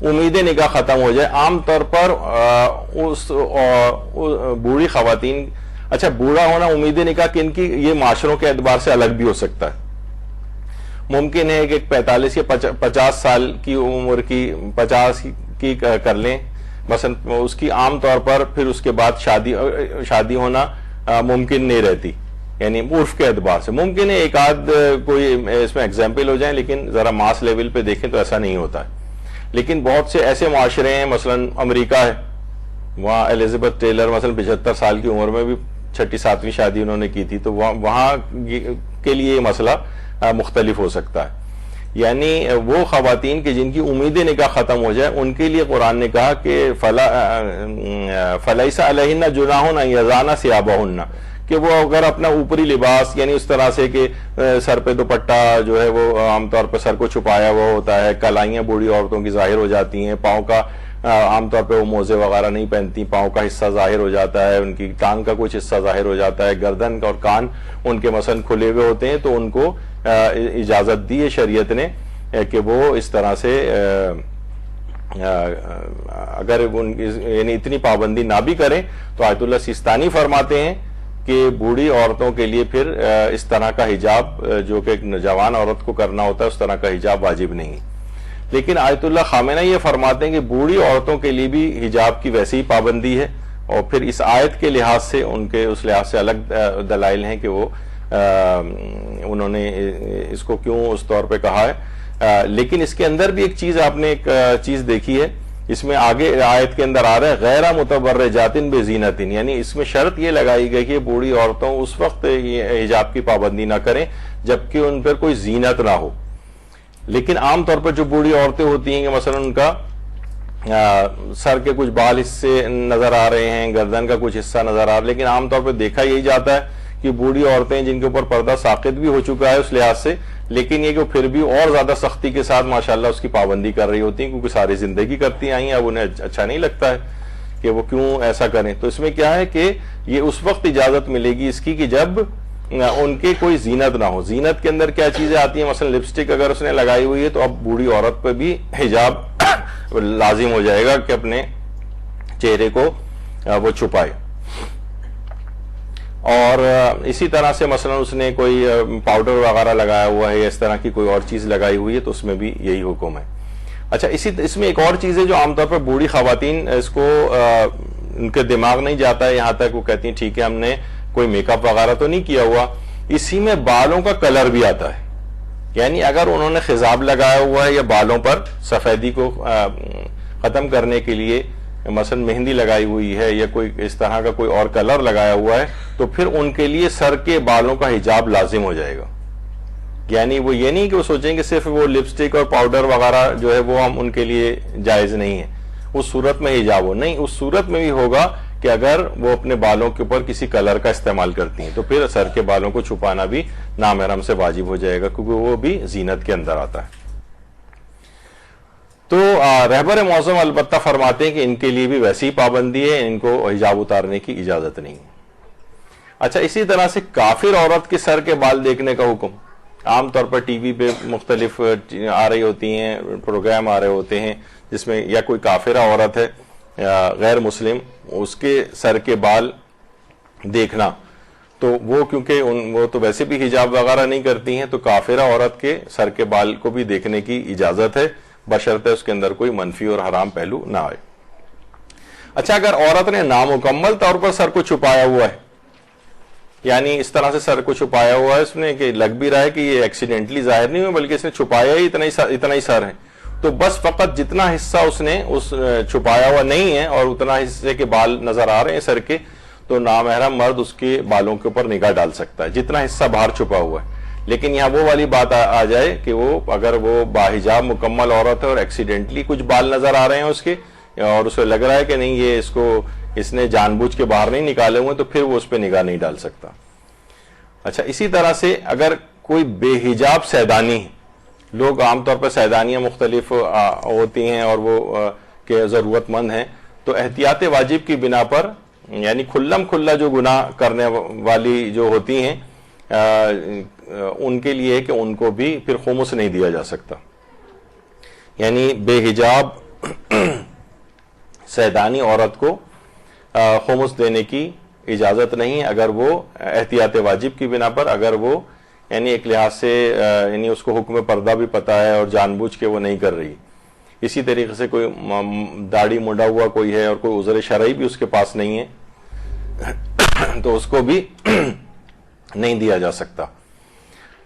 امید نکاح ختم ہو جائے۔ عام طور پر اس بوڑھی خواتین، اچھا بوڑھا ہونا امید نکاح کن کی، یہ معاشروں کے اعتبار سے الگ بھی ہو سکتا ہے۔ ممکن ہے کہ 45 یا 50 سال کی عمر کی 50 کی کر لیں مثلا، اس کی عام طور پر پھر اس کے بعد شادی ہونا ممکن نہیں رہتی، یعنی عرف کے اعتبار سے ممکن ہے ایک آدھ کوئی اس میں ایگزامپل ہو جائیں، لیکن ذرا ماس لیول پہ دیکھیں تو ایسا نہیں ہوتا ہے۔ لیکن بہت سے ایسے معاشرے ہیں، مثلا امریکہ ہے، وہاں الزبتھ ٹیلر مثلا 75 سال کی عمر میں بھی 6 7ویں شادی انہوں نے کی تھی، تو وہاں کے لیے یہ مسئلہ مختلف ہو سکتا ہے۔ یعنی وہ خواتین کی جن کی امید نکاح ختم ہو جائے ان کے لیے قرآن نے کہا کہ فلیس علیہن جناح ان یضعن ثیابہن، کہ وہ اگر اپنا اوپری لباس یعنی اس طرح سے کہ سر پہ دوپٹہ جو ہے وہ عام طور پہ سر کو چھپایا ہوا ہوتا ہے، کلائیاں بوڑھی عورتوں کی ظاہر ہو جاتی ہیں، پاؤں کا عام طور پہ وہ موزے وغیرہ نہیں پہنتی، پاؤں کا حصہ ظاہر ہو جاتا ہے، ان کی ٹانگ کا کچھ حصہ ظاہر ہو جاتا ہے، گردن اور کان ان کے مثلا کھلے ہوئے ہوتے ہیں، تو ان کو اجازت دی ہے شریعت نے کہ وہ اس طرح سے اگر یعنی اتنی پابندی نہ بھی کریں تو آیت اللہ سیستانی فرماتے ہیں کہ بوڑھی عورتوں کے لیے پھر اس طرح کا حجاب جو کہ ایک نوجوان عورت کو کرنا ہوتا ہے اس طرح کا حجاب واجب نہیں ہے۔ لیکن آیت اللہ خامنئی یہ فرماتے ہیں کہ بوڑھی عورتوں کے لیے بھی حجاب کی ویسے ہی پابندی ہے، اور پھر اس آیت کے لحاظ سے ان کے اس لحاظ سے الگ دلائل ہیں کہ وہ انہوں نے اس کو کیوں اس طور پہ کہا ہے۔ لیکن اس کے اندر بھی ایک چیز آپ نے ایک چیز دیکھی ہے، اس میں آگے آیت کے اندر آ رہا ہے غیر متبرجات بزینت، یعنی اس میں شرط یہ لگائی گئی کہ بوڑھی عورتوں اس وقت یہ حجاب کی پابندی نہ کریں جبکہ ان پر کوئی زینت نہ ہو۔ لیکن عام طور پر جو بوڑھی عورتیں ہوتی ہیں کہ مثلا ان کا سر کے کچھ بال حصے نظر آ رہے ہیں، گردن کا کچھ حصہ نظر آ رہا ہے، لیکن عام طور پہ دیکھا یہی جاتا ہے کہ بوڑھی عورتیں جن کے اوپر پردہ ساقط بھی ہو چکا ہے اس لحاظ سے، لیکن یہ کہ پھر بھی اور زیادہ سختی کے ساتھ ماشاءاللہ اس کی پابندی کر رہی ہوتی ہیں، کیونکہ ساری زندگی کرتی آئی ہیں، اب انہیں اچھا نہیں لگتا ہے کہ وہ کیوں ایسا کریں. تو اس میں کیا ہے کہ یہ اس وقت اجازت ملے گی اس کی کہ جب ان کے کوئی زینت نہ ہو. زینت کے اندر کیا چیزیں آتی ہیں؟ مثلا لپسٹک اگر اس نے لگائی ہوئی ہے تو اب بوڑھی عورت پہ بھی حجاب لازم ہو جائے گا کہ اپنے چہرے کو وہ چھپائے. اور اسی طرح سے مثلا اس نے کوئی پاؤڈر وغیرہ لگایا ہوا ہے یا اس طرح کی کوئی اور چیز لگائی ہوئی ہے تو اس میں بھی یہی حکم ہے. اچھا، اس میں ایک اور چیز ہے جو عام طور پر بوڑھی خواتین اس کو ان کے دماغ نہیں جاتا ہے، یہاں تک وہ کہتی ہیں ٹھیک ہے ہم نے کوئی میک اپ وغیرہ تو نہیں کیا ہوا. اسی میں بالوں کا کلر بھی آتا ہے. یعنی اگر انہوں نے خضاب لگایا ہوا ہے یا بالوں پر سفیدی کو ختم کرنے کے لیے مثلا مہندی لگائی ہوئی ہے یا کوئی اس طرح کا کوئی اور کلر لگایا ہوا ہے تو پھر ان کے لیے سر کے بالوں کا حجاب لازم ہو جائے گا. یعنی وہ یہ نہیں کہ وہ سوچیں کہ صرف وہ لپسٹک اور پاؤڈر وغیرہ جو ہے وہ ہم ان کے لیے جائز نہیں ہے، اس صورت میں حجاب ہو نہیں، اس صورت میں بھی ہوگا کہ اگر وہ اپنے بالوں کے اوپر کسی کلر کا استعمال کرتی ہیں تو پھر سر کے بالوں کو چھپانا بھی نامحرم سے واجب ہو جائے گا، کیونکہ وہ بھی زینت کے اندر آتا ہے. تو رہبر معظم البتہ فرماتے ہیں کہ ان کے لیے بھی ویسی پابندی ہے، ان کو حجاب اتارنے کی اجازت نہیں ہے. اچھا، اسی طرح سے کافر عورت کے سر کے بال دیکھنے کا حکم. عام طور پر ٹی وی پہ مختلف آ رہی ہوتی ہیں، پروگرام آ رہے ہوتے ہیں جس میں یا کوئی کافرہ عورت ہے غیر مسلم، اس کے سر کے بال دیکھنا، تو وہ کیونکہ وہ تو ویسے بھی حجاب وغیرہ نہیں کرتی ہیں تو کافرہ عورت کے سر کے بال کو بھی دیکھنے کی اجازت ہے، بشرطے اس کے اندر کوئی منفی اور حرام پہلو نہ آئے. اچھا، اگر عورت نے نامکمل طور پر سر کو چھپایا ہوا ہے، یعنی اس طرح سے سر کو چھپایا ہوا ہے اس نے کہ لگ بھی رہا ہے کہ یہ ایکسیڈنٹلی ظاہر نہیں ہوا بلکہ اس نے چھپایا ہی اتنا ہی سر ہے، تو بس فقط جتنا حصہ اس نے چھپایا ہوا نہیں ہے اور اتنا حصے کے بال نظر آ رہے ہیں سر کے، تو نامحرم مرد اس کے بالوں کے اوپر نگاہ ڈال سکتا ہے جتنا حصہ باہر چھپا ہوا ہے. لیکن یہاں وہ والی بات آ جائے کہ وہ اگر وہ باحجاب مکمل عورت ہے اور ایکسیڈنٹلی کچھ بال نظر آ رہے ہیں اس کے اور اسے لگ رہا ہے کہ نہیں یہ اس نے جان بوجھ کے باہر نہیں نکالے ہوئے، تو پھر وہ اس پہ نگاہ نہیں ڈال سکتا. اچھا، اسی طرح سے اگر کوئی بے حجاب سیدانی، لوگ عام طور پر سیدانیاں مختلف ہوتی ہیں اور وہ کہ ضرورت مند ہیں، تو احتیاط واجب کی بنا پر یعنی کھلم کھلا جو گناہ کرنے والی جو ہوتی ہیں ان کے لیے کہ ان کو بھی پھر خمس نہیں دیا جا سکتا. یعنی بے حجاب سیدانی عورت کو خمس دینے کی اجازت نہیں اگر وہ احتیاط واجب کی بنا پر، اگر وہ یعنی ایک لحاظ سے یعنی اس کو حکم پردہ بھی پتہ ہے اور جان بوجھ کے وہ نہیں کر رہی. اسی طریقے سے کوئی داڑھی منڈا ہوا کوئی ہے اور کوئی عذر شرعی بھی اس کے پاس نہیں ہے تو اس کو بھی نہیں دیا جا سکتا.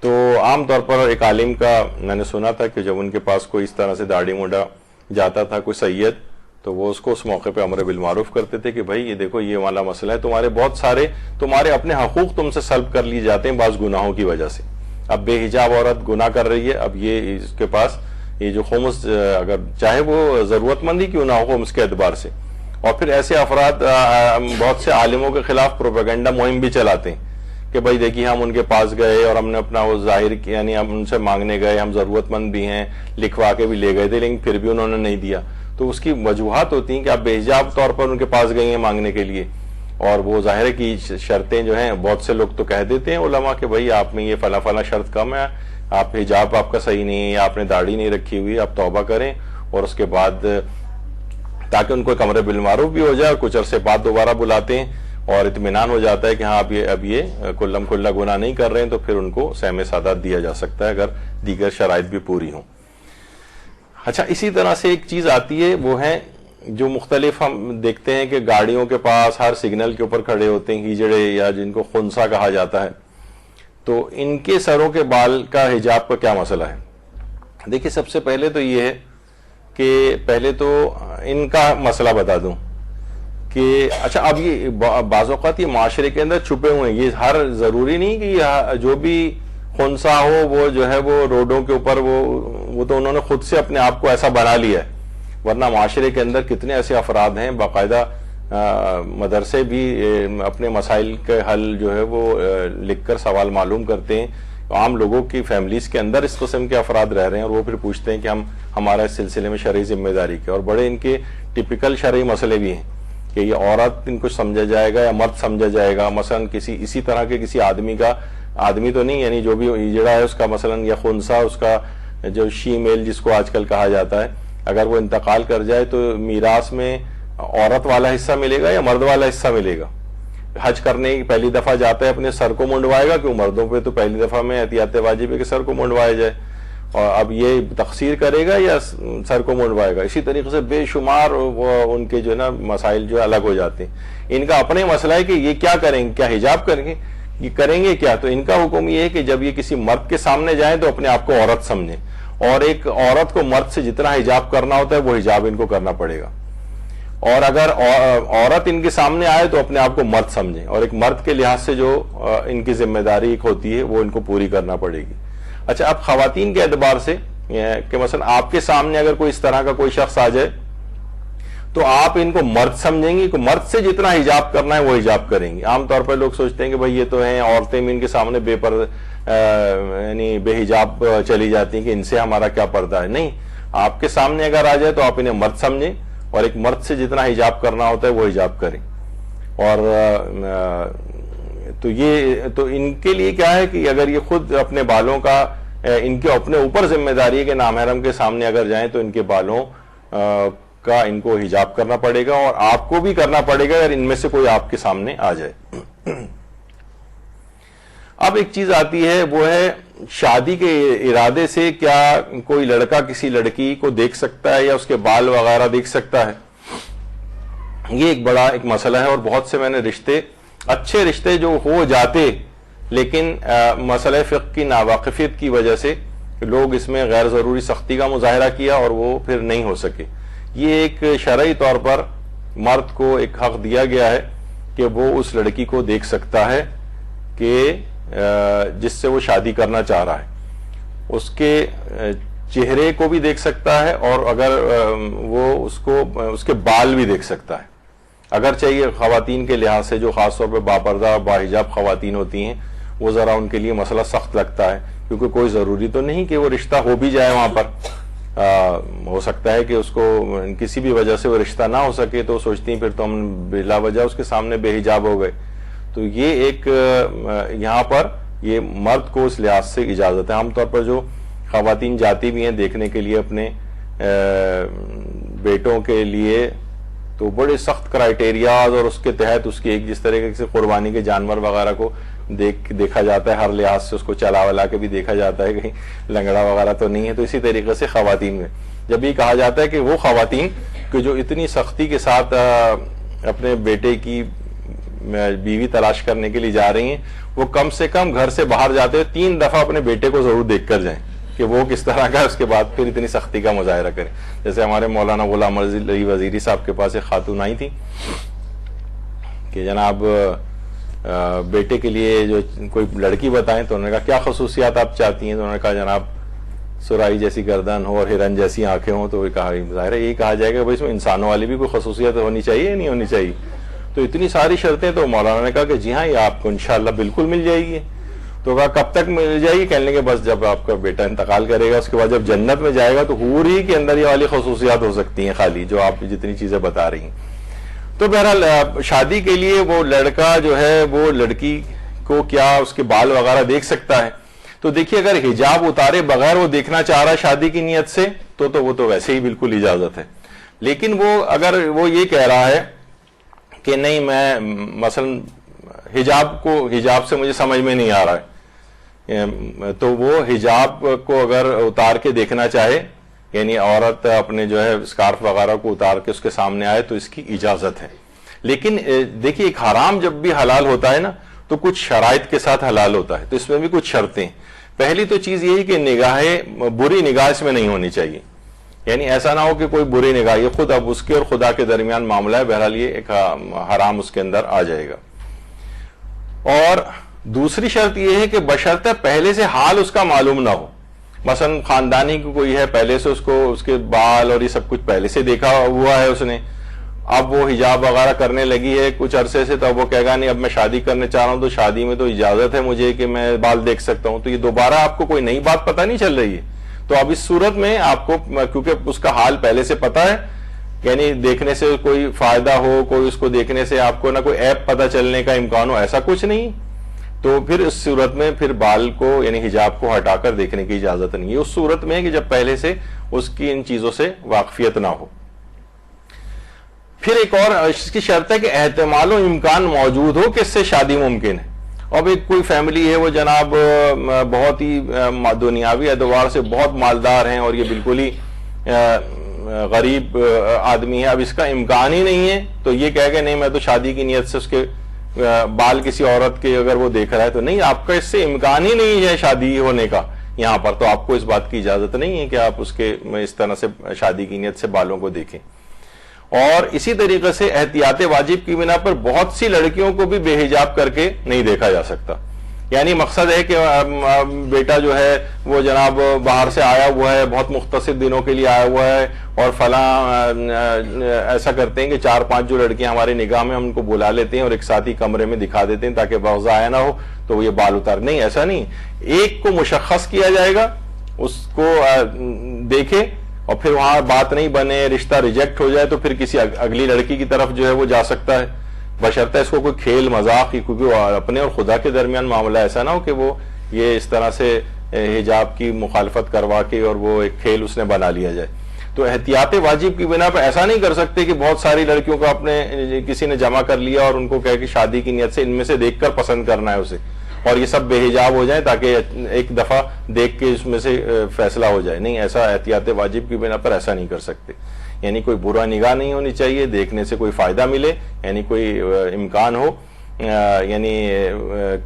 تو عام طور پر ایک عالم کا میں نے سنا تھا کہ جب ان کے پاس کوئی اس طرح سے داڑھی منڈا جاتا تھا کوئی سید، تو وہ اس کو اس موقع پہ امر بالمعروف کرتے تھے کہ بھائی یہ دیکھو یہ والا مسئلہ ہے، تمہارے بہت سارے تمہارے اپنے حقوق تم سے سلب کر لیے جاتے ہیں بعض گناہوں کی وجہ سے. اب بے حجاب عورت گناہ کر رہی ہے، اب یہ اس کے پاس یہ جو خمس اگر چاہے وہ ضرورت مند ہی کیوں نہ ہو خمس کے اعتبار سے، اور پھر ایسے افراد بہت سے عالموں کے خلاف پروپیگنڈا مہم بھی چلاتے ہیں کہ بھائی دیکھیے ہم ان کے پاس گئے اور ہم نے اپنا وہ ظاہر کیا، یعنی ہم ان سے مانگنے گئے، ہم ضرورت مند بھی ہیں، لکھوا کے بھی لے گئے تھے لیکن پھر بھی انہوں نے نہیں دیا. تو اس کی وجوہات ہوتی ہیں کہ آپ بے حجاب طور پر ان کے پاس گئی ہیں مانگنے کے لیے، اور وہ ظاہر کی شرطیں جو ہیں بہت سے لوگ تو کہہ دیتے ہیں علماء کہ بھائی آپ میں یہ فلاں فلاں شرط کم ہے، آپ حجاب آپ کا صحیح نہیں ہے یا آپ نے داڑھی نہیں رکھی ہوئی، آپ توبہ کریں اور اس کے بعد تاکہ ان کو ایک امر بالمعروف بھی ہو جائے اور کچھ عرصے بعد دوبارہ بلاتے ہیں اور اطمینان ہو جاتا ہے کہ ہاں اب یہ کلم کلا گناہ نہیں کر رہے ہیں، تو پھر ان کو سہم سعادت دیا جا سکتا ہے اگر دیگر شرائط بھی پوری ہوں. اچھا، اسی طرح سے ایک چیز آتی ہے وہ ہے جو مختلف ہم دیکھتے ہیں کہ گاڑیوں کے پاس ہر سگنل کے اوپر کھڑے ہوتے ہیں ہیجڑے یا جن کو خنسا کہا جاتا ہے، تو ان کے سروں کے بال کا حجاب کا کیا مسئلہ ہے؟ دیکھیے سب سے پہلے تو یہ ہے کہ پہلے تو ان کا مسئلہ بتا دوں کہ اچھا اب یہ بعض اوقات یہ معاشرے کے اندر چھپے ہوئے ہیں، یہ ہر ضروری نہیں کہ جو بھی خنسا ہو وہ جو ہے وہ روڈوں کے اوپر وہ تو انہوں نے خود سے اپنے آپ کو ایسا بنا لیا ہے، ورنہ معاشرے کے اندر کتنے ایسے افراد ہیں باقاعدہ مدرسے بھی اپنے مسائل کے حل جو ہے وہ لکھ کر سوال معلوم کرتے ہیں تو عام لوگوں کی فیملیز کے اندر اس قسم کے افراد رہ رہے ہیں اور وہ پھر پوچھتے ہیں کہ ہمارا اس سلسلے میں شرعی ذمہ داری کیا، اور بڑے ان کے ٹپیکل شرعی مسئلے بھی ہیں کہ یہ عورت ان کو سمجھا جائے گا یا مرد سمجھا جائے گا. مثلا اسی طرح کے کسی آدمی تو نہیں، یعنی جو بھی اجڑا ہے اس کا مثلا یا خنثی، اس کا جو شی میل جس کو آج کل کہا جاتا ہے، اگر وہ انتقال کر جائے تو میراث میں عورت والا حصہ ملے گا یا مرد والا حصہ ملے گا؟ حج کرنے کی پہلی دفعہ جاتا ہے اپنے سر کو منڈوائے گا، کیوں مردوں پہ تو پہلی دفعہ میں احتیاط واجب ہے کہ سر کو منڈوایا جائے، اور اب یہ تقصیر کرے گا یا سر کو منڈوائے گا؟ اسی طریقے سے بے شمار ان کے جو ہے نا مسائل جو الگ ہو جاتے ہیں. ان کا اپنے مسئلہ ہے کہ یہ کیا کریں گے، کیا حجاب کریں گے، یہ کریں گے کیا؟ تو ان کا حکم یہ ہے کہ جب یہ کسی مرد کے سامنے جائیں تو اپنے آپ کو عورت سمجھیں، اور ایک عورت کو مرد سے جتنا حجاب کرنا ہوتا ہے وہ حجاب ان کو کرنا پڑے گا، اور اگر عورت ان کے سامنے آئے تو اپنے آپ کو مرد سمجھیں، اور ایک مرد کے لحاظ سے جو ان کی ذمہ داری ایک ہوتی ہے وہ ان کو پوری کرنا پڑے گی. اچھا، اب خواتین کے اعتبار سے کہ مثلا آپ کے سامنے اگر کوئی اس طرح کا کوئی شخص آ جائے تو آپ ان کو مرد سمجھیں گی کہ مرد سے جتنا حجاب کرنا ہے وہ حجاب کریں گی. عام طور پر لوگ سوچتے ہیں کہ بھئی یہ تو ہیں عورتیں بھی ان کے سامنے یعنی بے حجاب چلی جاتی ہیں کہ ان سے ہمارا کیا پردہ ہے. نہیں، آپ کے سامنے اگر آ جائے تو آپ انہیں مرد سمجھیں اور ایک مرد سے جتنا حجاب کرنا ہوتا ہے وہ حجاب کریں. اور تو ان کے لیے کیا ہے کہ اگر یہ خود اپنے بالوں کا ان کے اپنے اوپر ذمہ داری ہے کہ نامحرم کے سامنے اگر جائیں تو ان کے بالوں کا ان کو حجاب کرنا پڑے گا، اور آپ کو بھی کرنا پڑے گا اگر ان میں سے کوئی آپ کے سامنے آ جائے. اب ایک چیز آتی ہے، وہ ہے شادی کے ارادے سے کیا کوئی لڑکا کسی لڑکی کو دیکھ سکتا ہے یا اس کے بال وغیرہ دیکھ سکتا ہے؟ یہ ایک بڑا ایک مسئلہ ہے، اور بہت سے میں نے اچھے رشتے جو ہو جاتے لیکن مسئلہ فقہ کی ناواقفیت کی وجہ سے لوگ اس میں غیر ضروری سختی کا مظاہرہ کیا اور وہ پھر نہیں ہو سکے. یہ ایک شرعی طور پر مرد کو ایک حق دیا گیا ہے کہ وہ اس لڑکی کو دیکھ سکتا ہے کہ جس سے وہ شادی کرنا چاہ رہا ہے، اس کے چہرے کو بھی دیکھ سکتا ہے، اور اگر وہ اس کے بال بھی دیکھ سکتا ہے. اگر چاہیے خواتین کے لحاظ سے جو خاص طور پہ باپردہ باحجاب خواتین ہوتی ہیں وہ ذرا ان کے لیے مسئلہ سخت لگتا ہے، کیونکہ کوئی ضروری تو نہیں کہ وہ رشتہ ہو بھی جائے وہاں پر. ہو سکتا ہے کہ اس کو کسی بھی وجہ سے وہ رشتہ نہ ہو سکے تو سوچتی ہیں پھر تو ہم بلا وجہ اس کے سامنے بے حجاب ہو گئے. تو یہ ایک یہاں پر یہ مرد کو اس لحاظ سے اجازت ہے. عام طور پر جو خواتین جاتی بھی ہیں دیکھنے کے لیے اپنے بیٹوں کے لیے تو بڑے سخت کرائیٹیریاز، اور اس کے تحت اس کی ایک جس طریقے سے قربانی کے جانور وغیرہ کو دیکھا جاتا ہے، ہر لحاظ سے اس کو چلا ولا کے بھی دیکھا جاتا ہے کہیں لنگڑا وغیرہ تو نہیں ہے. تو اسی طریقے سے خواتین میں جب یہ کہا جاتا ہے کہ وہ خواتین کہ جو اتنی سختی کے ساتھ اپنے بیٹے کی بیوی تلاش کرنے کے لیے جا رہی ہیں، وہ کم سے کم گھر سے باہر جاتے ہوئے 3 دفعہ اپنے بیٹے کو ضرور دیکھ کر جائیں کہ وہ کس طرح کا ہے، اس کے بعد پھر اتنی سختی کا مظاہرہ کریں. جیسے ہمارے مولانا غلام علی وزیری صاحب کے پاس ایک خاتون آئی تھی کہ جناب بیٹے کے لیے جو کوئی لڑکی بتائیں، تو انہوں نے کہا کیا خصوصیات آپ چاہتی ہیں؟ تو انہوں نے کہا جناب سرائی جیسی گردن ہو اور ہرن جیسی آنکھیں ہوں. تو وہ کہا ظاہر ہے یہی کہا جائے گا بھائی اس میں انسانوں والی بھی کوئی خصوصیت ہونی چاہیے یا نہیں ہونی چاہیے؟ تو اتنی ساری شرطیں. تو مولانا نے کہا کہ جی ہاں، یہ آپ کو انشاءاللہ بالکل مل جائے گی. تو کہا کب تک مل جائے گی؟ کہنے لگے بس جب آپ کا بیٹا انتقال کرے گا، اس کے بعد جب جنت میں جائے گا تو حور ہی کے اندر یہ والی خصوصیات ہو سکتی ہیں خالی جو آپ جتنی چیزیں بتا رہی ہیں. تو بہرحال شادی کے لیے وہ لڑکا جو ہے وہ لڑکی کو کیا اس کے بال وغیرہ دیکھ سکتا ہے؟ تو دیکھیے اگر حجاب اتارے بغیر وہ دیکھنا چاہ رہا ہے شادی کی نیت سے تو وہ تو ویسے ہی بالکل اجازت ہے. لیکن وہ اگر وہ یہ کہہ رہا ہے کہ نہیں میں مثلا حجاب سے مجھے سمجھ میں نہیں آ رہا ہے، تو وہ حجاب کو اگر اتار کے دیکھنا چاہے، یعنی عورت اپنے جو ہے اسکارف وغیرہ کو اتار کے اس کے سامنے آئے تو اس کی اجازت ہے. لیکن دیکھیے ایک حرام جب بھی حلال ہوتا ہے نا تو کچھ شرائط کے ساتھ حلال ہوتا ہے، تو اس میں بھی کچھ شرطیں. پہلی تو چیز یہی کہ بری نگاہ اس میں نہیں ہونی چاہیے، یعنی ایسا نہ ہو کہ کوئی بری نگاہ، یہ خود اب اس کے اور خدا کے درمیان معاملہ ہے، بہرحال یہ ایک حرام اس کے اندر آ جائے گا. اور دوسری شرط یہ ہے کہ بشرطہ پہلے سے حال اس کا معلوم نہ ہو. مثلا خاندانی کوئی ہے، پہلے سے اس کے بال اور یہ سب کچھ پہلے سے دیکھا ہوا ہے اس نے، اب وہ حجاب وغیرہ کرنے لگی ہے کچھ عرصے سے، تو اب وہ کہے گا نہیں اب میں شادی کرنے چاہ رہا ہوں تو شادی میں تو اجازت ہے مجھے کہ میں بال دیکھ سکتا ہوں، تو یہ دوبارہ آپ کو کوئی نئی بات پتہ نہیں چل رہی ہے. تو اب اس صورت میں آپ کو، کیونکہ اس کا حال پہلے سے پتہ ہے، یعنی دیکھنے سے کوئی فائدہ ہو، کوئی اس کو دیکھنے سے آپ کو نہ کوئی ایپ پتہ چلنے کا امکان ہو، ایسا کچھ نہیں، تو پھر اس صورت میں پھر بال کو یعنی حجاب کو ہٹا کر دیکھنے کی اجازت نہیں ہے. اس صورت میں کہ جب پہلے سے اس کی ان چیزوں سے واقفیت نہ ہو. پھر ایک اور اس کی شرط ہے کہ احتمال و امکان موجود ہو کہ اس سے شادی ممکن ہے. اب ایک کوئی فیملی ہے وہ جناب بہت ہی دنیاوی اعتبار سے بہت مالدار ہیں اور یہ بالکل ہی غریب آدمی ہے، اب اس کا امکان ہی نہیں ہے، تو یہ کہہ کہ نہیں میں تو شادی کی نیت سے اس کے بال کسی عورت کے اگر وہ دیکھ رہا ہے تو نہیں، آپ کا اس سے امکان ہی نہیں ہے شادی ہونے کا یہاں پر، تو آپ کو اس بات کی اجازت نہیں ہے کہ آپ اس کے اس طرح سے شادی کی نیت سے بالوں کو دیکھیں. اور اسی طریقے سے احتیاط واجب کی بنا پر بہت سی لڑکیوں کو بھی بے حجاب کر کے نہیں دیکھا جا سکتا. یعنی مقصد ہے کہ بیٹا جو ہے وہ جناب باہر سے آیا ہوا ہے، بہت مختصر دنوں کے لیے آیا ہوا ہے، اور فلاں ایسا کرتے ہیں کہ 4-5 جو لڑکیاں ہماری نگاہ میں ہم ان کو بلا لیتے ہیں اور ایک ساتھ ہی کمرے میں دکھا دیتے ہیں تاکہ بغض آیا نہ ہو تو وہ یہ بال اتار. نہیں، ایسا نہیں، ایک کو مشخص کیا جائے گا، اس کو دیکھے اور پھر وہاں بات نہیں بنے، رشتہ ریجیکٹ ہو جائے تو پھر کسی اگلی لڑکی کی طرف جو ہے وہ جا سکتا ہے، بشرطہ اس کو کوئی کھیل مذاق، کیونکہ اپنے اور خدا کے درمیان معاملہ ایسا نہ ہو کہ وہ یہ اس طرح سے حجاب کی مخالفت کروا کے اور وہ ایک کھیل اس نے بنا لیا جائے. تو احتیاط واجب کی بنا پر ایسا نہیں کر سکتے کہ بہت ساری لڑکیوں کو اپنے کسی نے جمع کر لیا اور ان کو کہے کہ شادی کی نیت سے ان میں سے دیکھ کر پسند کرنا ہے اسے، اور یہ سب بے حجاب ہو جائیں تاکہ ایک دفعہ دیکھ کے اس میں سے فیصلہ ہو جائے. نہیں، ایسا احتیاط واجب کی بنا پر ایسا نہیں کر سکتے. یعنی کوئی برا نگاہ نہیں ہونی چاہیے، دیکھنے سے کوئی فائدہ ملے، یعنی کوئی امکان ہو، یعنی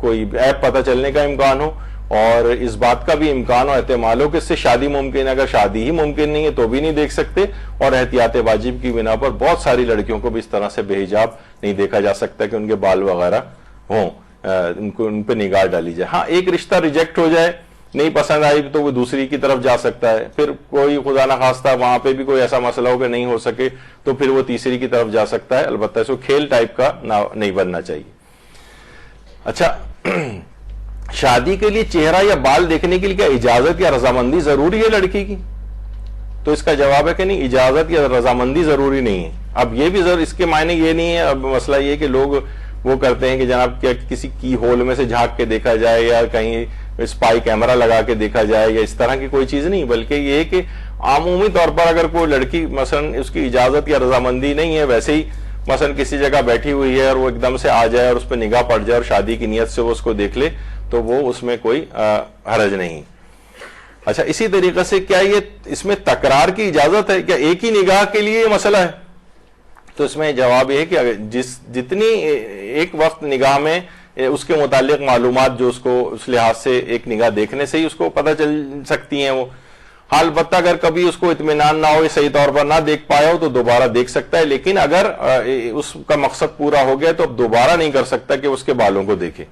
کوئی ایپ پتہ چلنے کا امکان ہو، اور اس بات کا بھی امکان ہو، احتمال ہو کہ اس سے شادی ممکن ہے. اگر شادی ہی ممکن نہیں ہے تو بھی نہیں دیکھ سکتے. اور احتیاط واجب کی بنا پر بہت ساری لڑکیوں کو بھی اس طرح سے بے حجاب نہیں دیکھا جا سکتا کہ ان کے بال وغیرہ ہوں، ان پہ نگاہ ڈالی جائے. ہاں، ایک رشتہ ریجیکٹ ہو جائے، نہیں پسند آئی تو وہ دوسری کی طرف جا سکتا ہے، پھر کوئی خدا نہ خواستہ وہاں پہ بھی کوئی ایسا مسئلہ ہو کہ نہیں ہو سکے تو پھر وہ تیسری کی طرف جا سکتا ہے. البتہ اس کو کھیل ٹائپ کا نہیں بننا چاہیے. اچھا، شادی کے لیے چہرہ یا بال دیکھنے کے لیے کیا اجازت یا رضامندی ضروری ہے لڑکی کی؟ تو اس کا جواب ہے کہ نہیں، اجازت یا رضامندی ضروری نہیں ہے. اب یہ بھی اس کے معنی یہ نہیں ہے، اب مسئلہ یہ کہ لوگ وہ کرتے ہیں کہ جناب کیا کسی کی ہول میں سے جھانک کے دیکھا جائے یا کہیں اسپائی کیمرہ لگا کے دیکھا جائے یا اس طرح کی کوئی چیز نہیں، بلکہ یہ ہے کہ عمومی طور پر اگر کوئی لڑکی مثلا اس کی اجازت یا رضامندی نہیں ہے، ویسے ہی مثلا کسی جگہ بیٹھی ہوئی ہے اور وہ ایک دم سے آ جائے اور اس پہ نگاہ پڑ جائے اور شادی کی نیت سے وہ اس کو دیکھ لے تو وہ اس میں کوئی حرج نہیں. اچھا، اسی طریقے سے کیا یہ اس میں تکرار کی اجازت ہے؟ کیا ایک ہی نگاہ کے لیے یہ مسئلہ ہے؟ تو اس میں جواب یہ ہے کہ جتنی ایک وقت نگاہ میں اس کے متعلق معلومات جو اس کو اس لحاظ سے ایک نگاہ دیکھنے سے ہی اس کو پتہ چل سکتی ہیں وہ. البتہ اگر کبھی اس کو اطمینان نہ ہو، صحیح طور پر نہ دیکھ پایا ہو تو دوبارہ دیکھ سکتا ہے، لیکن اگر اس کا مقصد پورا ہو گیا تو اب دوبارہ نہیں کر سکتا کہ اس کے بالوں کو دیکھے.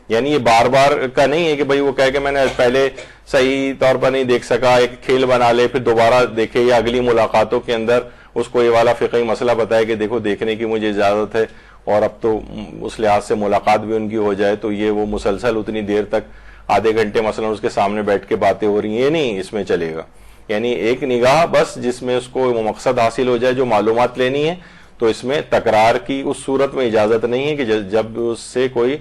یعنی یہ بار بار کا نہیں ہے کہ بھئی وہ کہے کہ میں نے پہلے صحیح طور پر نہیں دیکھ سکا، ایک کھیل بنا لے پھر دوبارہ دیکھے، یا اگلی ملاقاتوں کے اندر اس کو یہ والا فقہی مسئلہ بتائے کہ دیکھو دیکھنے کی مجھے اجازت ہے اور اب تو اس لحاظ سے ملاقات بھی ان کی ہو جائے، تو یہ وہ مسلسل اتنی دیر تک آدھے گھنٹے مثلا اس کے سامنے بیٹھ کے باتیں ہو رہی ہیں، یہ نہیں اس میں چلے گا. یعنی ایک نگاہ بس جس میں اس کو مقصد حاصل ہو جائے جو معلومات لینی ہے، تو اس میں تکرار کی اس صورت میں اجازت نہیں ہے کہ جب اس سے کوئی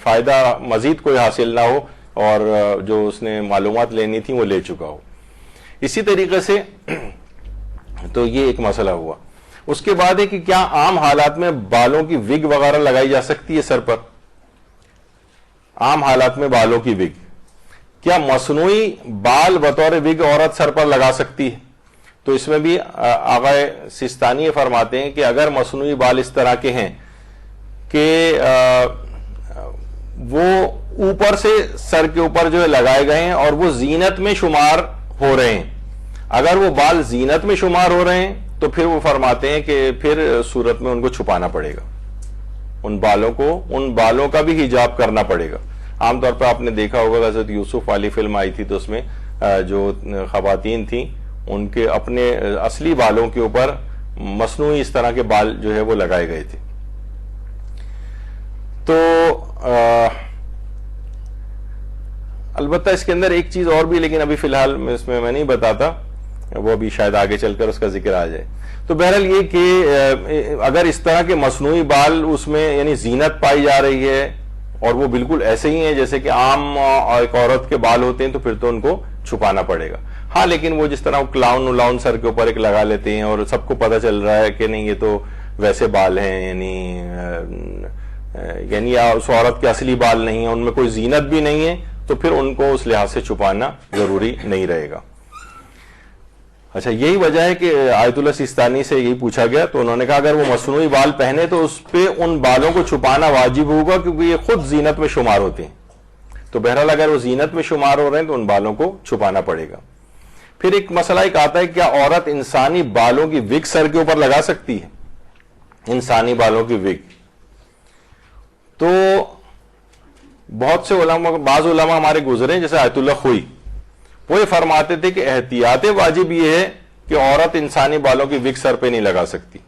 فائدہ مزید کوئی حاصل نہ ہو اور جو اس نے معلومات لینی تھی وہ لے چکا ہو. اسی طریقے سے تو یہ ایک مسئلہ ہوا. اس کے بعد ہے کہ کیا عام حالات میں بالوں کی وگ وغیرہ لگائی جا سکتی ہے سر پر؟ عام حالات میں بالوں کی وگ، کیا مصنوعی بال بطور وگ عورت سر پر لگا سکتی ہے؟ تو اس میں بھی آقا سستانی فرماتے ہیں کہ اگر مصنوعی بال اس طرح کے ہیں کہ وہ اوپر سے سر کے اوپر جو لگائے گئے ہیں اور وہ زینت میں شمار ہو رہے ہیں، اگر وہ بال زینت میں شمار ہو رہے ہیں تو پھر وہ فرماتے ہیں کہ پھر صورت میں ان کو چھپانا پڑے گا، ان بالوں کا بھی حجاب کرنا پڑے گا. عام طور پر آپ نے دیکھا ہوگا حضرت یوسف والی فلم آئی تھی تو اس میں جو خواتین تھیں ان کے اپنے اصلی بالوں کے اوپر مصنوعی اس طرح کے بال جو ہے وہ لگائے گئے تھے. تو البتہ اس کے اندر ایک چیز اور بھی, لیکن ابھی فی الحال اس میں نہیں بتاتا, وہ بھی شاید آگے چل کر اس کا ذکر آ جائے. تو بہرحال یہ کہ اگر اس طرح کے مصنوعی بال اس میں یعنی زینت پائی جا رہی ہے اور وہ بالکل ایسے ہی ہیں جیسے کہ عام ایک عورت کے بال ہوتے ہیں, تو پھر تو ان کو چھپانا پڑے گا. ہاں لیکن وہ جس طرح کلاؤن سر کے اوپر ایک لگا لیتے ہیں اور سب کو پتہ چل رہا ہے کہ نہیں یہ تو ویسے بال ہیں, یعنی اس عورت کے اصلی بال نہیں ہیں, ان میں کوئی زینت بھی نہیں ہے, تو پھر ان کو اس لحاظ سے چھپانا ضروری نہیں رہے گا. اچھا, یہی وجہ ہے کہ آیت اللہ سیستانی سے یہی پوچھا گیا, تو انہوں نے کہا اگر وہ مصنوعی بال پہنے تو اس پہ ان بالوں کو چھپانا واجب ہوگا, کیونکہ یہ خود زینت میں شمار ہوتے ہیں. تو بہرحال اگر وہ زینت میں شمار ہو رہے ہیں تو ان بالوں کو چھپانا پڑے گا. پھر ایک مسئلہ ایک آتا ہے, کیا عورت انسانی بالوں کی وگ سر کے اوپر لگا سکتی ہے؟ انسانی بالوں کی وگ. تو بہت سے علماء, بعض علماء ہمارے گزرے جیسے آیت اللہ خوئی, وہ یہ فرماتے تھے کہ احتیاط واجب یہ ہے کہ عورت انسانی بالوں کی وگ سر پہ نہیں لگا سکتی.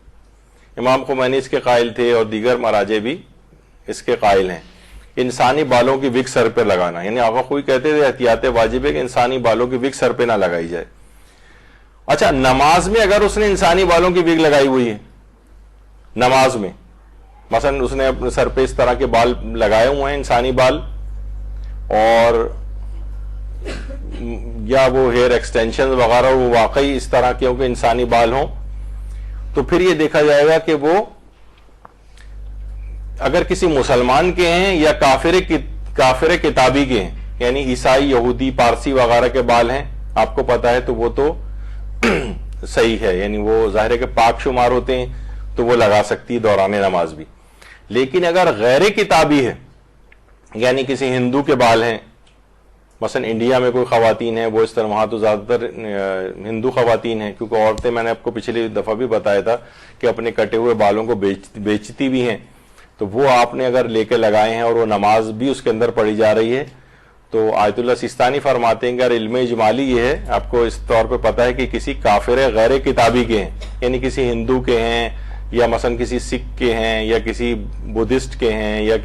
امام خمینی اس کے قائل تھے اور دیگر مراجع بھی اس کے قائل ہیں, انسانی بالوں کی وگ سر پہ لگانا. یعنی آقا خوئی کہتے تھے احتیاط واجب ہے کہ انسانی بالوں کی وگ سر پہ نہ لگائی جائے. اچھا, نماز میں اگر اس نے انسانی بالوں کی وگ لگائی ہوئی ہے, نماز میں مثلا اس نے اپنے سر پہ اس طرح کے بال لگائے ہوئے ہیں, انسانی بال, اور یا وہ ہیئر ایکسٹینشن وغیرہ وہ واقعی اس طرح کے انسانی بال ہوں, تو پھر یہ دیکھا جائے گا کہ وہ اگر کسی مسلمان کے ہیں یا کافر کتابی کے ہیں, یعنی عیسائی, یہودی, پارسی وغیرہ کے بال ہیں, آپ کو پتا ہے, تو وہ تو صحیح ہے, یعنی وہ ظاہر ہے کہ پاک شمار ہوتے ہیں, تو وہ لگا سکتی ہے دوران نماز بھی. لیکن اگر غیر کتابی ہے, یعنی کسی ہندو کے بال ہیں, مثلا انڈیا میں کوئی خواتین ہیں, وہ اس طرح, وہاں تو زیادہ تر ہندو خواتین ہیں, کیونکہ عورتیں, میں نے آپ کو پچھلی دفعہ بھی بتایا تھا کہ اپنے کٹے ہوئے بالوں کو بیچتی بھی ہیں, تو وہ آپ نے اگر لے کے لگائے ہیں اور وہ نماز بھی اس کے اندر پڑھی جا رہی ہے, تو آیت اللہ سیستانی فرماتے ہیں کہ اگر علم اجمالی یہ ہے, آپ کو اس طور پہ پتا ہے کہ کسی کافر غیر کتابی کے ہیں, یعنی کسی ہندو کے ہیں, یا مثلا کسی سکھ کے ہیں, یا کسی بدھسٹ کے ہیں, یا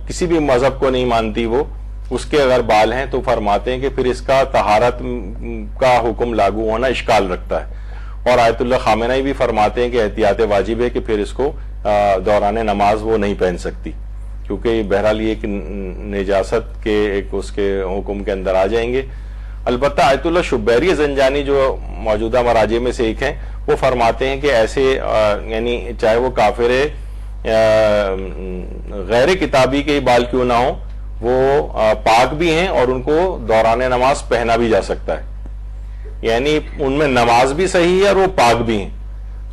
کسی بھی مذہب کو نہیں مانتی وہ, اس کے اگر بال ہیں, تو فرماتے ہیں کہ پھر اس کا طہارت کا حکم لاگو ہونا اشکال رکھتا ہے. اور آیت اللہ خامنہئی بھی فرماتے ہیں کہ احتیاط واجب ہے کہ پھر اس کو دوران نماز وہ نہیں پہن سکتی, کیونکہ بہرحال یہ ایک نجاست کے ایک اس کے حکم کے اندر آ جائیں گے. البتہ آیت اللہ شبیری زنجانی جو موجودہ مراجع میں سے ایک ہیں, وہ فرماتے ہیں کہ ایسے یعنی چاہے وہ کافر غیر کتابی کے بال کیوں نہ ہوں, وہ پاک بھی ہیں اور ان کو دوران نماز پہنا بھی جا سکتا ہے, یعنی ان میں نماز بھی صحیح ہے اور وہ پاک بھی ہیں.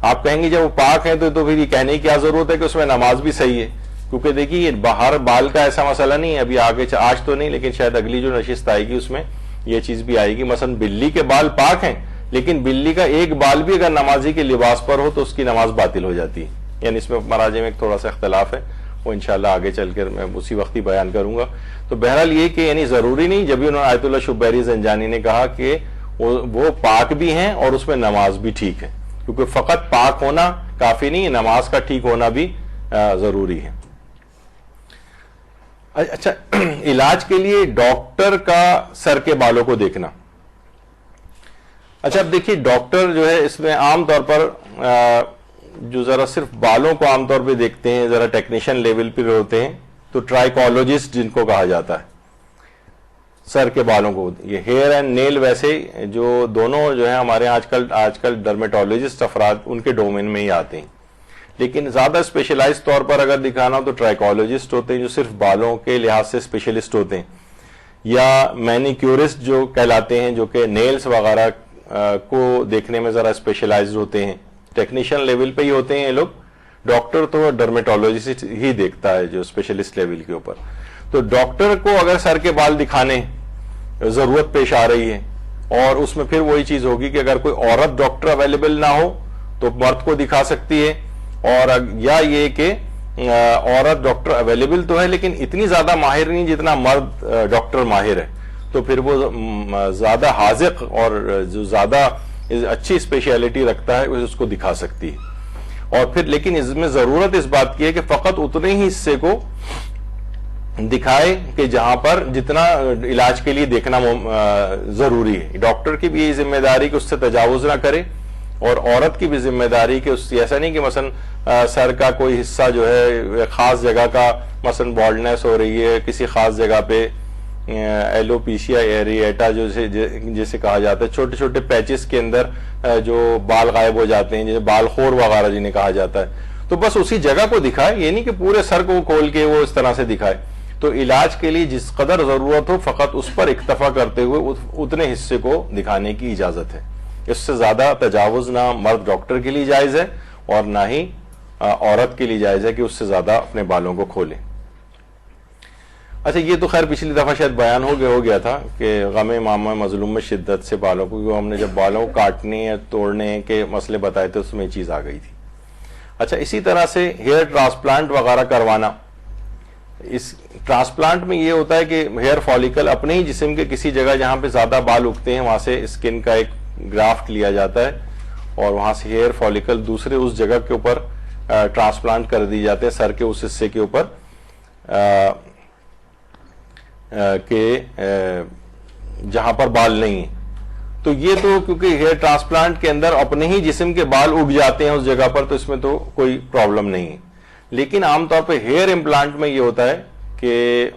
آپ کہیں گے جب وہ پاک ہیں تو پھر یہ کہنے کی کیا ضرورت ہے کہ اس میں نماز بھی صحیح ہے, کیونکہ دیکھیے باہر بال کا ایسا مسئلہ نہیں ہے, ابھی آگے آج تو نہیں لیکن شاید اگلی جو نشست آئے گی اس میں یہ چیز بھی آئے گی. مثلا بلی کے بال پاک ہیں, لیکن بلی کا ایک بال بھی اگر نمازی کے لباس پر ہو تو اس کی نماز باطل ہو جاتی ہے. یعنی اس میں مراجع میں ایک تھوڑا سا اختلاف ہے, وہ انشاءاللہ آگے چل کر میں اسی وقت ہی بیان کروں گا. تو بہرحال یہ کہ یعنی ضروری نہیں, جب بھی انہوں نے آیت اللہ شبیری زنجانی نے کہا کہ وہ پاک بھی ہیں اور اس میں نماز بھی ٹھیک ہے, کیونکہ فقط پاک ہونا کافی نہیں, نماز کا ٹھیک ہونا بھی ضروری ہے. اچھا, علاج کے لیے ڈاکٹر کا سر کے بالوں کو دیکھنا. اچھا, اب دیکھیے ڈاکٹر جو ہے اس میں عام طور پر جو ذرا صرف بالوں کو عام طور پہ دیکھتے ہیں, ذرا ٹیکنیشین لیول پہ ہوتے ہیں, تو ٹرائیکالوجسٹ جن کو کہا جاتا ہے, سر کے بالوں کو. یہ ہیئر اینڈ نیل ویسے جو دونوں جو ہیں ہمارے آج کل ڈرمیٹولوجسٹ افراد ان کے ڈومین میں ہی آتے ہیں, لیکن زیادہ اسپیشلائز طور پر اگر دکھانا ہو تو ٹرائیکالوجسٹ ہوتے ہیں جو صرف بالوں کے لحاظ سے اسپیشلسٹ ہوتے ہیں, یا مینیکیورسٹ جو کہلاتے ہیں جو کہ نیلز وغیرہ کو دیکھنے میں ذرا اسپیشلائزڈ ہوتے ہیں, ٹیکنیشین لیول پہ ہی ہوتے ہیں یہ لوگ. ڈاکٹر تو ڈرمیٹولوجسٹ ہی دیکھتا ہے جو اسپیشلسٹ لیول کے اوپر. تو ڈاکٹر کو اگر سر کے بال دکھانے ضرورت پیش آ رہی ہے, اور اس میں پھر وہی چیز ہوگی کہ اگر کوئی عورت ڈاکٹر اویلیبل نہ ہو تو مرد کو دکھا سکتی ہے, اور یا یہ کہ عورت ڈاکٹر اویلیبل تو ہے لیکن اتنی زیادہ ماہر نہیں جتنا مرد ڈاکٹر ماہر ہے, تو پھر وہ زیادہ حاذق اور جو زیادہ اچھی اسپیشلٹی رکھتا ہے اس کو دکھا سکتی ہے. اور پھر لیکن اس میں ضرورت اس بات کی ہے کہ فقط اتنے ہی حصے کو دکھائے کہ جہاں پر جتنا علاج کے لیے دیکھنا ضروری ہے. ڈاکٹر کی بھی یہ ذمہ داری کہ اس سے تجاوز نہ کرے, اور عورت کی بھی ذمہ داری کہ ایسا نہیں کہ مثلا سر کا کوئی حصہ جو ہے خاص جگہ کا مثلا بالڈنس ہو رہی ہے, کسی خاص جگہ پہ ایلوپیشیا ایریٹا جسے کہا جاتا ہے, چھوٹے چھوٹے پیچز کے اندر جو بال غائب ہو جاتے ہیں, جیسے بال خور وغیرہ جنہیں کہا جاتا ہے, تو بس اسی جگہ کو دکھائے, یہ نہیں کہ پورے سر کو کھول کے وہ اس طرح سے دکھائے. تو علاج کے لیے جس قدر ضرورت ہو فقط اس پر اکتفا کرتے ہوئے اتنے حصے کو دکھانے کی اجازت ہے. اس سے زیادہ تجاوز نہ مرد ڈاکٹر کے لیے جائز ہے اور نہ ہی عورت کے لیے جائز ہے کہ اس سے زیادہ اپنے بالوں کو کھولے. اچھا, یہ تو خیر پچھلی دفعہ شاید بیان ہو گیا تھا کہ غم مامہ مظلوم میں شدت سے بالوں کو, ہم نے جب بالوں کو کاٹنے یا توڑنے کے مسئلے بتائے تھے اس میں یہ چیز آ گئی تھی. اچھا, اسی طرح سے ہیئر ٹرانسپلانٹ وغیرہ کروانا, اس ٹرانسپلانٹ میں یہ ہوتا ہے کہ ہیئر فالیکل اپنے ہی جسم کے کسی جگہ جہاں پہ زیادہ بال اگتے ہیں وہاں سے اسکن کا ایک گرافٹ لیا جاتا ہے اور وہاں سے ہیئر فالیکل دوسرے اس جگہ کے اوپر ٹرانسپلانٹ کر دی جاتے ہیں, سر کے اس حصے کے اوپر کہ جہاں پر بال نہیں ہیں. تو یہ تو کیونکہ ہیئر ٹرانسپلانٹ کے اندر اپنے ہی جسم کے بال اگ جاتے ہیں اس جگہ پر, تو اس میں تو کوئی پرابلم نہیں ہے. لیکن عام طور پہ ہیئر امپلانٹ میں یہ ہوتا ہے کہ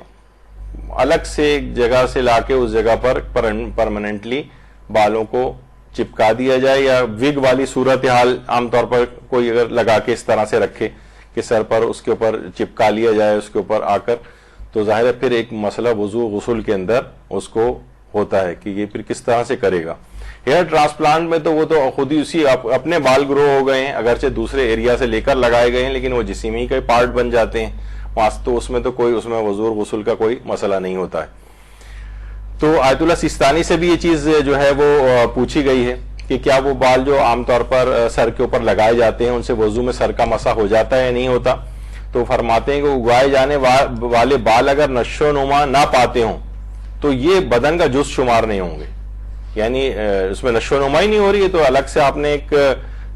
الگ سے ایک جگہ سے لا کے اس جگہ پر پرماننٹلی بالوں کو چپکا دیا جائے, یا وگ والی صورتحال عام طور پر کوئی اگر لگا کے اس طرح سے رکھے کہ سر پر اس کے اوپر چپکا لیا جائے اس کے اوپر آ کر, تو ظاہر ہے پھر ایک مسئلہ وضو غسل کے اندر اس کو ہوتا ہے کہ یہ پھر کس طرح سے کرے گا. ہیئر ٹرانسپلانٹ میں تو وہ تو خود ہی اسی اپنے بال گرو ہو گئے ہیں, اگرچہ دوسرے ایریا سے لے کر لگائے گئے ہیں لیکن وہ جسم ہی کا پارٹ بن جاتے ہیں, تو اس میں تو کوئی اس میں وضو غسل کا کوئی مسئلہ نہیں ہوتا ہے. تو آیت اللہ سیستانی سے بھی یہ چیز جو ہے وہ پوچھی گئی ہے کہ کیا وہ بال جو عام طور پر سر کے اوپر لگائے جاتے ہیں ان سے وضو میں سر کا مسح ہو جاتا ہے یا نہیں ہوتا. تو فرماتے ہیں کہ اگائے جانے والے بال اگر نشو و نما نہ پاتے ہوں تو یہ بدن کا جز شمار نہیں ہوں گے, یعنی اس میں نشو و نما ہی نہیں ہو رہی ہے تو الگ سے آپ نے ایک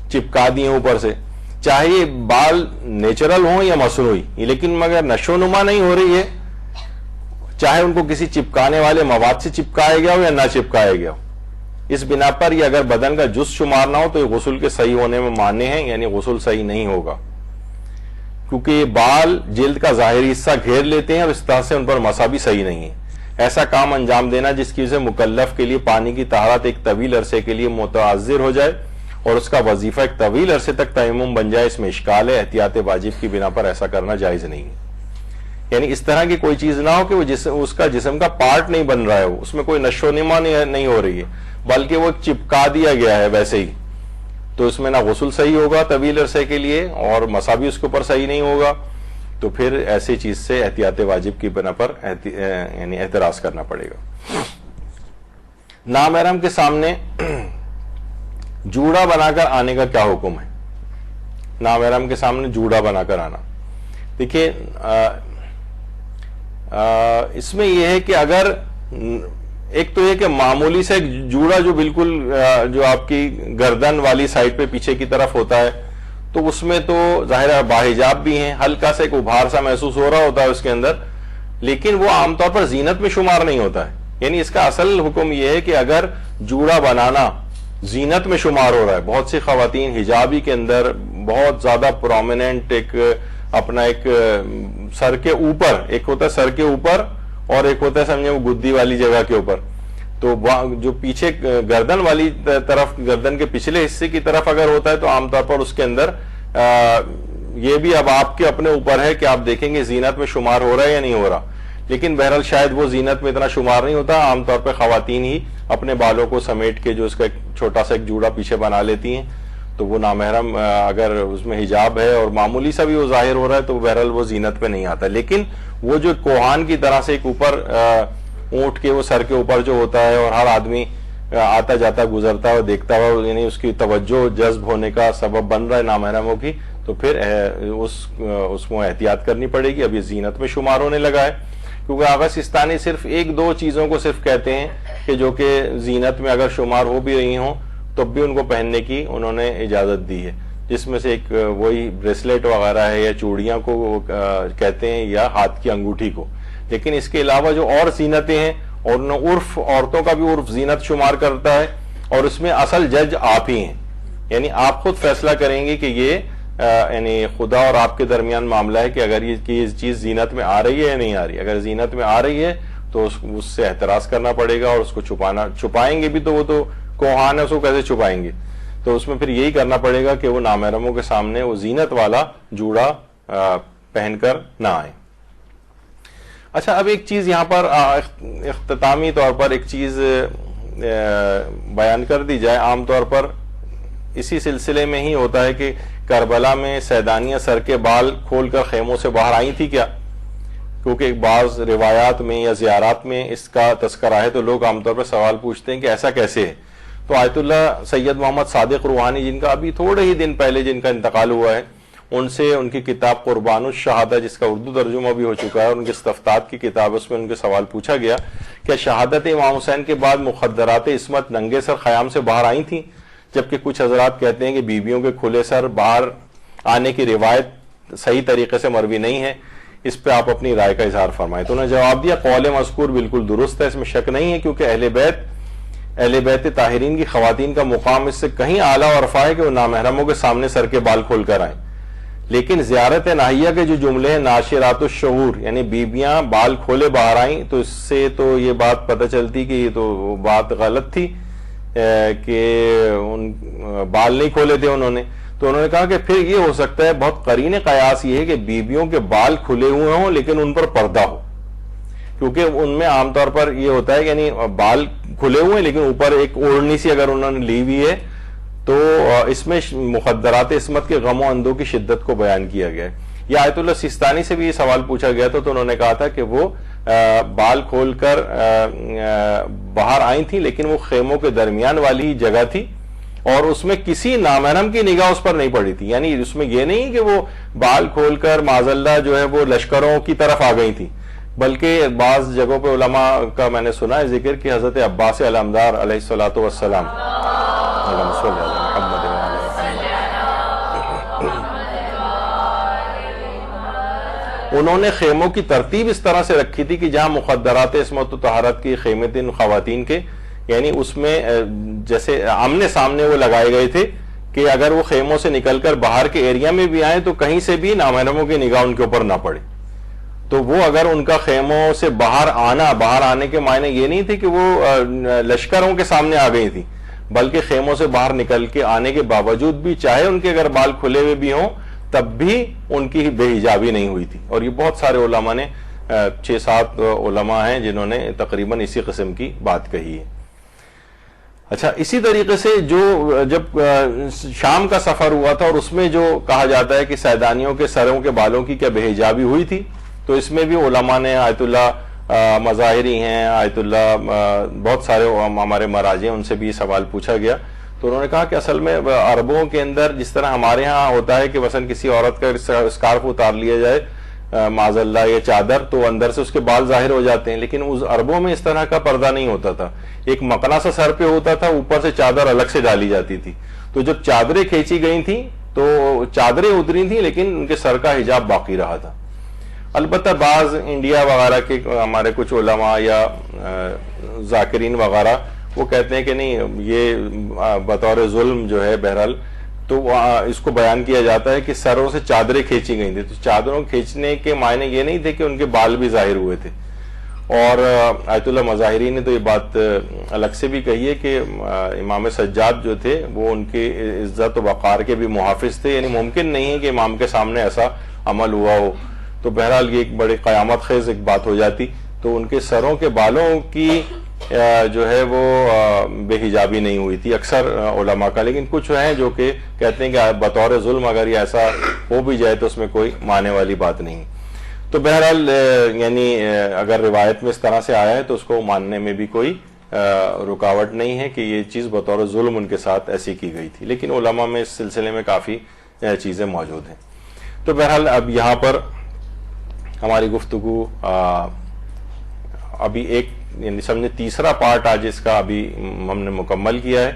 چپکا دیے اوپر سے, چاہے یہ بال نیچرل ہوں یا مصنوعی, لیکن مگر نشو و نما نہیں ہو رہی ہے, چاہے ان کو کسی چپکانے والے مواد سے چپکایا گیا ہو یا نہ چپکایا گیا ہو, اس بنا پر یہ اگر بدن کا جز شمار نہ ہو تو یہ غسل کے صحیح ہونے میں مانے ہیں, یعنی غسل صحیح نہیں ہوگا, کیونکہ یہ بال جلد کا ظاہری حصہ گھیر لیتے ہیں اور اس طرح سے ان پر مسح بھی صحیح نہیں ہے. ایسا کام انجام دینا جس کی وجہ سے مکلف کے لیے پانی کی طہارت ایک طویل عرصے کے لیے متعذر ہو جائے اور اس کا وظیفہ ایک طویل عرصے تک تیمم بن جائے, اس میں اشکال ہے. احتیاط واجب کی بنا پر ایسا کرنا جائز نہیں ہے, یعنی اس طرح کی کوئی چیز نہ ہو کہ وہ اس کا جسم کا پارٹ نہیں بن رہا ہے, اس میں کوئی نشو و نما نہیں ہو رہی ہے بلکہ وہ چپکا دیا گیا ہے ویسے ہی, تو اس میں نہ غسل صحیح ہوگا طویل عرصے کے لیے اور مسح بھی اس کے اوپر صحیح نہیں ہوگا. تو پھر ایسی چیز سے احتیاط واجب کی بنا پر یعنی اعتراض کرنا پڑے گا. نامحرم کے سامنے جوڑا بنا کر آنے کا کیا حکم ہے؟ نامحرم کے سامنے جوڑا بنا کر آنا, دیکھیے اس میں یہ ہے کہ اگر ایک تو یہ کہ معمولی سے ایک جوڑا جو بالکل جو آپ کی گردن والی سائڈ پہ پیچھے کی طرف ہوتا ہے تو اس میں تو ظاہر باحجاب بھی ہیں, ہلکا سا ایک ابھار سا محسوس ہو رہا ہوتا ہے اس کے اندر, لیکن وہ عام طور پر زینت میں شمار نہیں ہوتا ہے. یعنی اس کا اصل حکم یہ ہے کہ اگر جوڑا بنانا زینت میں شمار ہو رہا ہے, بہت سی خواتین حجابی کے اندر بہت زیادہ پرومیننٹ ایک اپنا ایک سر کے اوپر, ایک ہوتا ہے سر کے اوپر اور ایک ہوتا ہے سمجھے وہ گدی والی جگہ کے اوپر, تو جو پیچھے گردن والی طرف, گردن کے پچھلے حصے کی طرف اگر ہوتا ہے تو عام طور پر اس کے اندر یہ بھی اب آپ کے اپنے اوپر ہے کہ آپ دیکھیں گے زینت میں شمار ہو رہا ہے یا نہیں ہو رہا. لیکن بہرحال شاید وہ زینت میں اتنا شمار نہیں ہوتا, عام طور پہ خواتین ہی اپنے بالوں کو سمیٹ کے جو اس کا ایک چھوٹا سا ایک جوڑا پیچھے بنا لیتی ہیں, تو وہ نامحرم اگر اس میں حجاب ہے اور معمولی سا بھی وہ ظاہر ہو رہا ہے تو بہرحال وہ زینت میں نہیں آتا. لیکن وہ جو کوہان کی طرح سے ایک اوپر اونٹ کے وہ سر کے اوپر جو ہوتا ہے اور ہر آدمی آتا جاتا گزرتا ہے اور دیکھتا ہوا, یعنی اس کی توجہ جذب ہونے کا سبب بن رہا ہے نامحرموں کی, تو پھر اس کو احتیاط کرنی پڑے گی. اب یہ زینت میں شمار ہونے لگا ہے, کیونکہ آغا سیستانی صرف ایک دو چیزوں کو صرف کہتے ہیں کہ جو کہ زینت میں اگر شمار ہو بھی رہی ہوں تب بھی ان کو پہننے کی انہوں نے اجازت دی ہے، جس میں سے ایک وہی بریسلیٹ وغیرہ ہے یا چوڑیاں کو کہتے ہیں یا ہاتھ کی انگوٹھی کو. لیکن اس کے علاوہ جو اور زینتیں ہیں، اور عرف عورتوں کا بھی عرف زینت شمار کرتا ہے، اور اس میں اصل جج آپ ہی ہیں. یعنی آپ خود فیصلہ کریں گے کہ یہ یعنی خدا اور آپ کے درمیان معاملہ ہے کہ اگر یہ چیز زینت میں آ رہی ہے یا نہیں آ رہی. اگر زینت میں آ رہی ہے تو اس سے احتراز کرنا پڑے گا، اور اس کو چھپائیں گے بھی تو وہ تو کوہان ہے، اس کو کیسے چھپائیں گے؟ تو اس میں پھر یہی کرنا پڑے گا کہ وہ نامحرموں کے سامنے وہ زینت والا جوڑا پہن کر نہ آئیں. اچھا، اب ایک چیز یہاں پر اختتامی طور پر ایک چیز بیان کر دی جائے. عام طور پر اسی سلسلے میں ہی ہوتا ہے کہ کربلا میں سیدانیہ سر کے بال کھول کر خیموں سے باہر آئی تھی کیا؟ کیونکہ بعض روایات میں یا زیارات میں اس کا تذکرہ ہے، تو لوگ عام طور پر سوال پوچھتے ہیں کہ ایسا کیسے ہے. تو آیت اللہ سید محمد صادق روحانی، جن کا ابھی تھوڑے ہی دن پہلے جن کا انتقال ہوا ہے، ان سے ان کی کتاب قربان الشہادہ، جس کا اردو ترجمہ بھی ہو چکا ہے، اور ان کی استفتات کی کتاب، اس میں ان کے سوال پوچھا گیا کہ شہادت امام حسین کے بعد مخدرات عصمت ننگے سر خیام سے باہر آئی تھیں، جبکہ کچھ حضرات کہتے ہیں کہ بیویوں کے کھلے سر باہر آنے کی روایت صحیح طریقے سے مروی نہیں ہے. اس پہ آپ اپنی رائے کا اظہار فرمائیں. تو انہوں نے جواب دیا، قول مذکور بالکل درست ہے، اس میں شک نہیں ہے، کیونکہ اہل بیت طاہرین کی خواتین کا مقام اس سے کہیں اعلیٰ اور رفع ہے کہ وہ نامحرموں کے سامنے سر کے بال کھول کر آئیں. لیکن زیارت ناہیہ کے جو جملے ہیں، ناشرات الشعور، یعنی بیبیاں بال کھولے باہر آئیں، تو اس سے تو یہ بات پتہ چلتی کہ یہ تو بات غلط تھی کہ ان بال نہیں کھولے تھے انہوں نے. تو انہوں نے کہا کہ پھر یہ ہو سکتا ہے، بہت قرین قیاس یہ ہے کہ بیبیوں کے بال کھلے ہوئے ہوں لیکن ان پر پردہ ہو، کیونکہ ان میں عام طور پر یہ ہوتا ہے یعنی بال کھلے ہوئے ہیں لیکن اوپر ایک اوڑھنی سی اگر انہوں نے لی ہوئی ہے، تو اس میں مخدرات عصمت کے غم و اندو کی شدت کو بیان کیا گیا ہے. یہ آیت اللہ سیستانی سے بھی یہ سوال پوچھا گیا تو انہوں نے کہا تھا کہ وہ بال کھول کر باہر آئی تھیں، لیکن وہ خیموں کے درمیان والی جگہ تھی، اور اس میں کسی نامحرم کی نگاہ اس پر نہیں پڑی تھی. یعنی اس میں یہ نہیں کہ وہ بال کھول کر معاذ اللہ جو ہے وہ لشکروں کی طرف آ گئی تھی، بلکہ بعض جگہوں پہ علماء کا میں نے سنا ہے ذکر کہ حضرت عباس علمدار علیہ الصلوۃ والسلام، انہوں نے خیموں کی ترتیب اس طرح سے رکھی تھی کہ جہاں مخدرات عصمت و طہارت کی خیمے تھے خواتین کے، یعنی اس میں جیسے آمنے سامنے وہ لگائے گئے تھے کہ اگر وہ خیموں سے نکل کر باہر کے ایریا میں بھی آئیں تو کہیں سے بھی نامحرموں کی نگاہ ان کے اوپر نہ پڑے. تو وہ اگر ان کا خیموں سے باہر آنے کے معنی یہ نہیں تھے کہ وہ لشکروں کے سامنے آ گئی تھی، بلکہ خیموں سے باہر نکل کے آنے کے باوجود بھی چاہے ان کے اگر بال کھلے ہوئے بھی ہوں تب بھی ان کی بے حجابی نہیں ہوئی تھی. اور یہ بہت سارے علماء نے 6-7 علماء ہیں جنہوں نے تقریباً اسی قسم کی بات کہی ہے. اچھا، اسی طریقے سے جب شام کا سفر ہوا تھا اور اس میں جو کہا جاتا ہے کہ سیدانیوں کے سروں کے بالوں کی کیا بے حجابی ہوئی تھی، تو اس میں بھی علماء نے آیت اللہ مظاہری ہیں، آیت اللہ بہت سارے ہمارے مراجع ان سے بھی یہ سوال پوچھا گیا. تو انہوں نے کہا کہ اصل میں عربوں کے اندر جس طرح ہمارے ہاں ہوتا ہے کہ مثلا کسی عورت کا اسکارف اتار لیا جائے معاذ اللہ یا چادر تو اندر سے اس کے بال ظاہر ہو جاتے ہیں، لیکن اس عربوں میں اس طرح کا پردہ نہیں ہوتا تھا. ایک مقنا سا سر پہ ہوتا تھا، اوپر سے چادر الگ سے ڈالی جاتی تھی. تو جب چادریں کھینچی گئی تھیں تو چادریں اتری تھیں لیکن ان کے سر کا حجاب باقی رہا تھا. البتہ بعض انڈیا وغیرہ کے ہمارے کچھ علماء یا ذاکرین وغیرہ وہ کہتے ہیں کہ نہیں، یہ بطور ظلم جو ہے بہرحال تو اس کو بیان کیا جاتا ہے کہ سروں سے چادریں کھینچی گئی تھیں. تو چادروں کھینچنے کے معنی یہ نہیں تھے کہ ان کے بال بھی ظاہر ہوئے تھے. اور آیت اللہ مظاہری نے تو یہ بات الگ سے بھی کہی ہے کہ امام سجاد جو تھے وہ ان کی عزت و وقار کے بھی محافظ تھے، یعنی ممکن نہیں ہے کہ امام کے سامنے ایسا عمل ہوا ہو. تو بہرحال یہ ایک بڑی قیامت خیز ایک بات ہو جاتی. تو ان کے سروں کے بالوں کی جو ہے وہ بے حجابی نہیں ہوئی تھی اکثر علماء کا، لیکن کچھ ہیں جو کہ کہتے ہیں کہ بطور ظلم اگر یہ ایسا ہو بھی جائے تو اس میں کوئی ماننے والی بات نہیں. تو بہرحال یعنی اگر روایت میں اس طرح سے آیا ہے تو اس کو ماننے میں بھی کوئی رکاوٹ نہیں ہے کہ یہ چیز بطور ظلم ان کے ساتھ ایسی کی گئی تھی. لیکن علماء میں اس سلسلے میں کافی چیزیں موجود ہیں. تو بہرحال اب یہاں پر ہماری گفتگو ابھی ایک یعنی سمجھے تیسرا پارٹ آج اس کا ابھی ہم نے مکمل کیا ہے،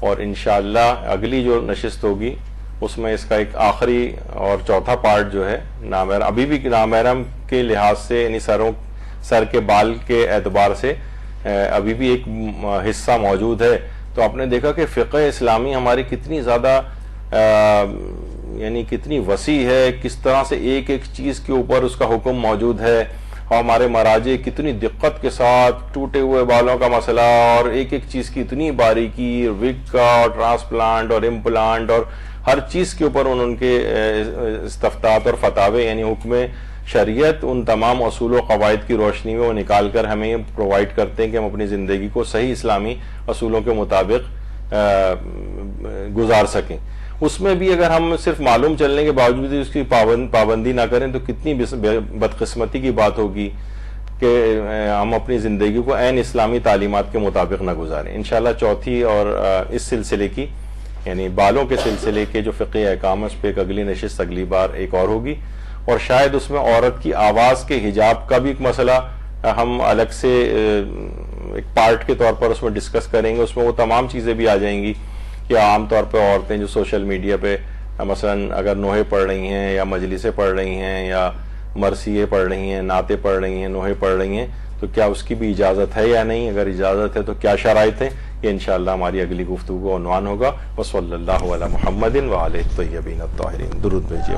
اور انشاءاللہ اگلی جو نشست ہوگی اس میں اس کا ایک آخری اور چوتھا پارٹ جو ہے نامحرم، ابھی بھی نامحرم کے لحاظ سے یعنی سر کے بال کے اعتبار سے ابھی بھی ایک حصہ موجود ہے. تو آپ نے دیکھا کہ فقہ اسلامی ہماری کتنی زیادہ یعنی کتنی وسیع ہے، کس طرح سے ایک ایک چیز کے اوپر اس کا حکم موجود ہے، اور ہمارے مراجع کتنی دقت کے ساتھ ٹوٹے ہوئے بالوں کا مسئلہ اور ایک ایک چیز کی اتنی باریکی، وگ کا اور ٹرانسپلانٹ اور امپلانٹ اور ہر چیز کے اوپر ان کے استفتاءات اور فتاوے یعنی حکم شریعت ان تمام اصول و قواعد کی روشنی میں وہ نکال کر ہمیں پرووائڈ کرتے ہیں کہ ہم اپنی زندگی کو صحیح اسلامی اصولوں کے مطابق گزار سکیں. اس میں بھی اگر ہم صرف معلوم چلنے کے باوجود اس کی پابندی نہ کریں تو کتنی بدقسمتی کی بات ہوگی کہ ہم اپنی زندگی کو عین اسلامی تعلیمات کے مطابق نہ گزاریں. انشاءاللہ چوتھی اور اس سلسلے کی یعنی بالوں کے سلسلے کے جو فقہی احکام اس پہ ایک اگلی نشست اگلی بار ایک اور ہوگی، اور شاید اس میں عورت کی آواز کے حجاب کا بھی ایک مسئلہ ہم الگ سے ایک پارٹ کے طور پر اس میں ڈسکس کریں گے. اس میں وہ تمام چیزیں بھی آ جائیں گی کہ عام طور پہ عورتیں جو سوشل میڈیا پہ مثلا اگر نوحے پڑھ رہی ہیں یا مجلسیں پڑھ رہی ہیں یا مرثیے پڑھ رہی ہیں، نعتیں پڑھ رہی ہیں، نوحے پڑھ رہی ہیں، تو کیا اس کی بھی اجازت ہے یا نہیں، اگر اجازت ہے تو کیا شرائط ہیں، یہ انشاءاللہ ہماری اگلی گفتگو کا عنوان ہوگا. وصلی اللہ علی محمد وآلہ الطیبین الطاہرین. درود بھیجیے.